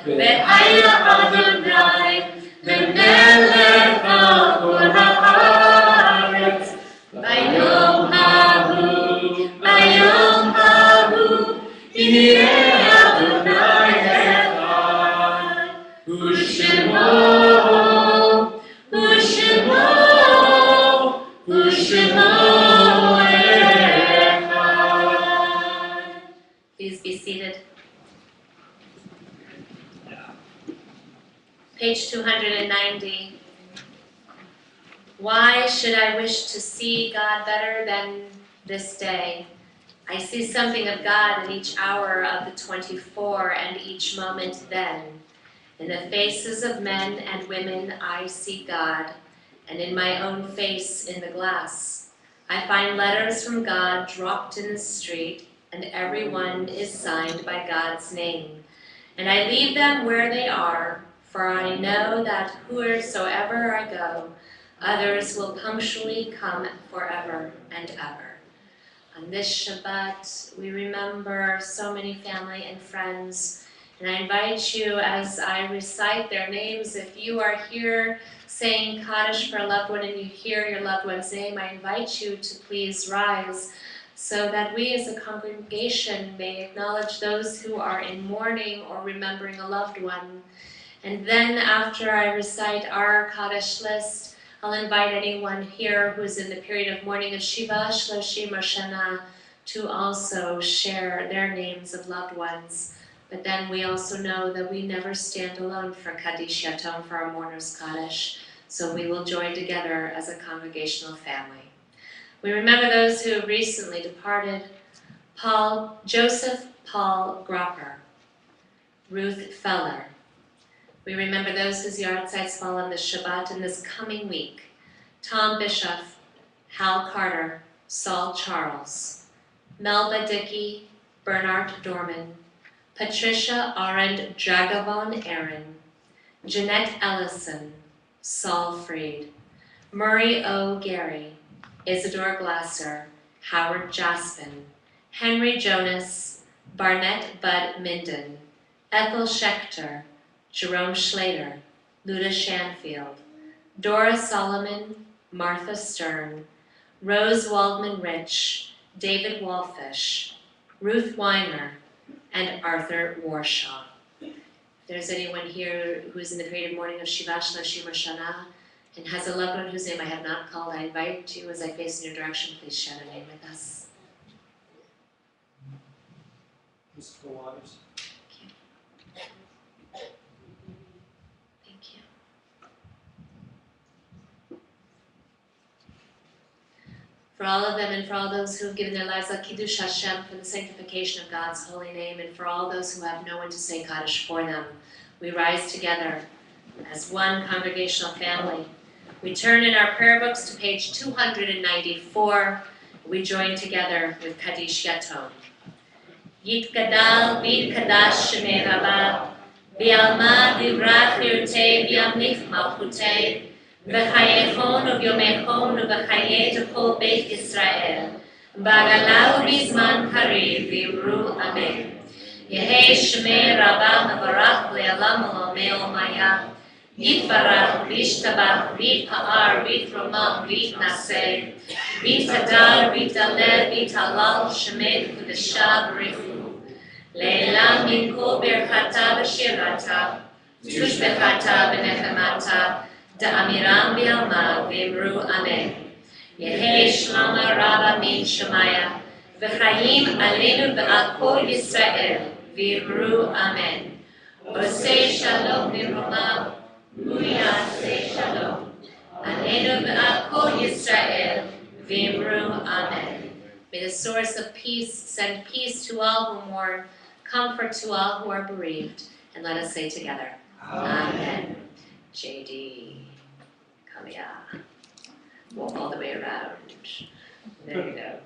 Ve'haya Adonai, Lemelech al kol haaretz, Bayom hahu, Yireh Adonai echad, U'shemo echad. Please be seated. Page 290. Why should I wish to see God better than this day? I see something of God in each hour of the 24 and each moment then. In the faces of men and women I see God, and in my own face in the glass. I find letters from God dropped in the street, and every one is signed by God's name. And I leave them where they are, for I know that wheresoever I go, others will punctually come forever and ever. On this Shabbat, we remember so many family and friends, and I invite you as I recite their names, if you are here saying Kaddish for a loved one and you hear your loved one's name, I invite you to please rise so that we as a congregation may acknowledge those who are in mourning or remembering a loved one. And then after I recite our Kaddish list, I'll invite anyone here who's in the period of mourning of Shiva, Shloshim, or Shana to also share their names of loved ones. But then we also know that we never stand alone for Kaddish Yatom, for our mourners Kaddish. So we will join together as a congregational family. We remember those who have recently departed: Joseph Paul Gropper, Ruth Feller. We remember those whose yard sites fall on this Shabbat in this coming week: Tom Bischoff, Hal Carter, Saul Charles, Melba Dickey, Bernard Dorman, Patricia Arend Jagavon Aaron, Jeanette Ellison, Saul Freed, Murray O. Gary, Isidore Glasser, Howard Jaspin, Henry Jonas, Barnett Bud Minden, Ethel Schechter, Jerome Schlater, Luda Shanfield, Dora Solomon, Martha Stern, Rose Waldman Rich, David Walfish, Ruth Weiner, and Arthur Warshaw. If there's anyone here who is in the creative morning of Shivash Lashim Shana and has a loved one whose name I have not called, I invite you as I face in your direction, please share their name with us. Mr. Waters. Thank you. For all of them and for all those who have given their lives al Kiddush Hashem, for the sanctification of God's holy name, and for all those who have no one to say Kaddish for them, we rise together as one congregational family. We turn in our prayer books to page 294. We join together with Kaddish Yatom. Yitgadal v'yitkadash shemei Rabba, v'yalma divrach yirtei v'yamlich malchutei, v'chayechon u'vyomechon u'v'chayei t'chol beit Yisrael, b'agala u'bizman kariv v'yimru amen. Yehei shemei Rabba mevarach le'alam olamei olamaya, yitvarach v'yishtabach v'yitpa'ar v'yitromam v'yitnaseh, v'yitadar v'yitdalel v'yitalal shemei kudesha b'richu. Le'elam minkol birchata v'shirata, tushbechata v'nechemata, da'amiram b'yalma v'imru amen. Yehei shlama rabba min shemaya, v'chayim aleinu v'al kol Yisrael, v'imru amen. Osei shalom v'imromam, u'yasei shalom. Aleinu v'al kol Yisrael, v'imru amen. May the source of peace send peace to all who mourn, comfort to all who are bereaved, and let us say together, Amen. JD, come here. Walk all the way around. There you go.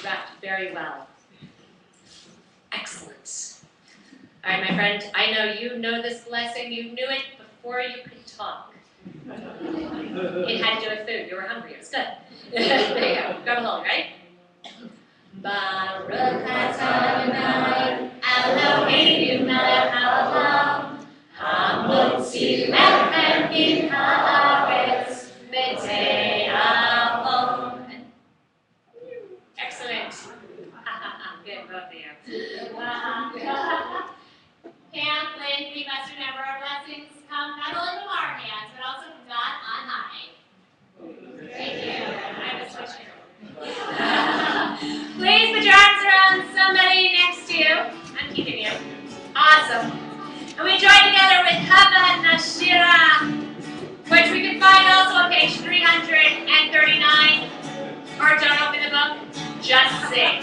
Wrapped very well. Excellent. All right, my friend, I know you know this blessing. You knew it before you could talk. It had to do with food. You were hungry. It was good. There you go. Grab a hold, right? Baruch atah Adonai Eloheinu melech haolam hamotzi lechem min haaretz b'tei avon. Excellent. Good, both of you. Pam, Lynn, we must remember our blessings come not only from our hands, but also from God on high. Thank you. I was switching. Please put your arms around somebody next to you. I'm keeping you. Awesome. And we join together with Hava Nashira, which we can find also on page 339. Or don't open the book, just sing.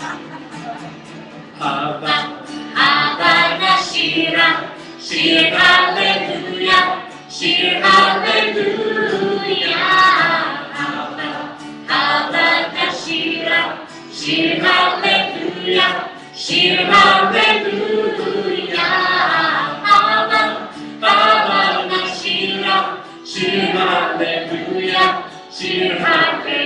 Hava Nashira, Shir Hallelujah, Shir Hallelujah. Hava Nashira, Shir Hallelujah, Shir Hallelujah. Hava Nashira, Shir Hallelujah, Shir Hallelujah.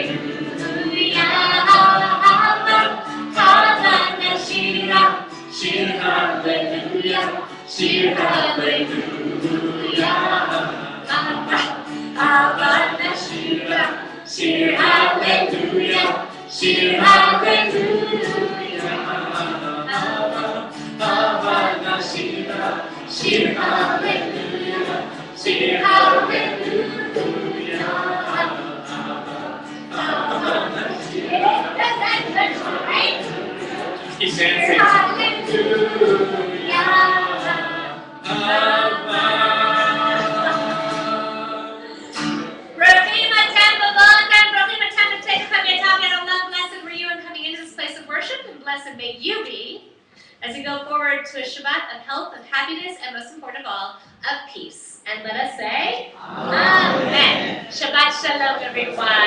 Hava Nashira, Shir Hallelujah, Shir Hallelujah. Hava Nashira, Shir Hallelujah, Shir Hallelujah. Hava Nashira, Shir Hallelujah, Shir Hallelujah. Hava Nashira. That's right. Keep dancing. Hallelujah. Blessed may you be. as we go forward to a Shabbat of health, of happiness, and most important of all, of peace. And let us say, Amen. Shabbat Shalom, everyone.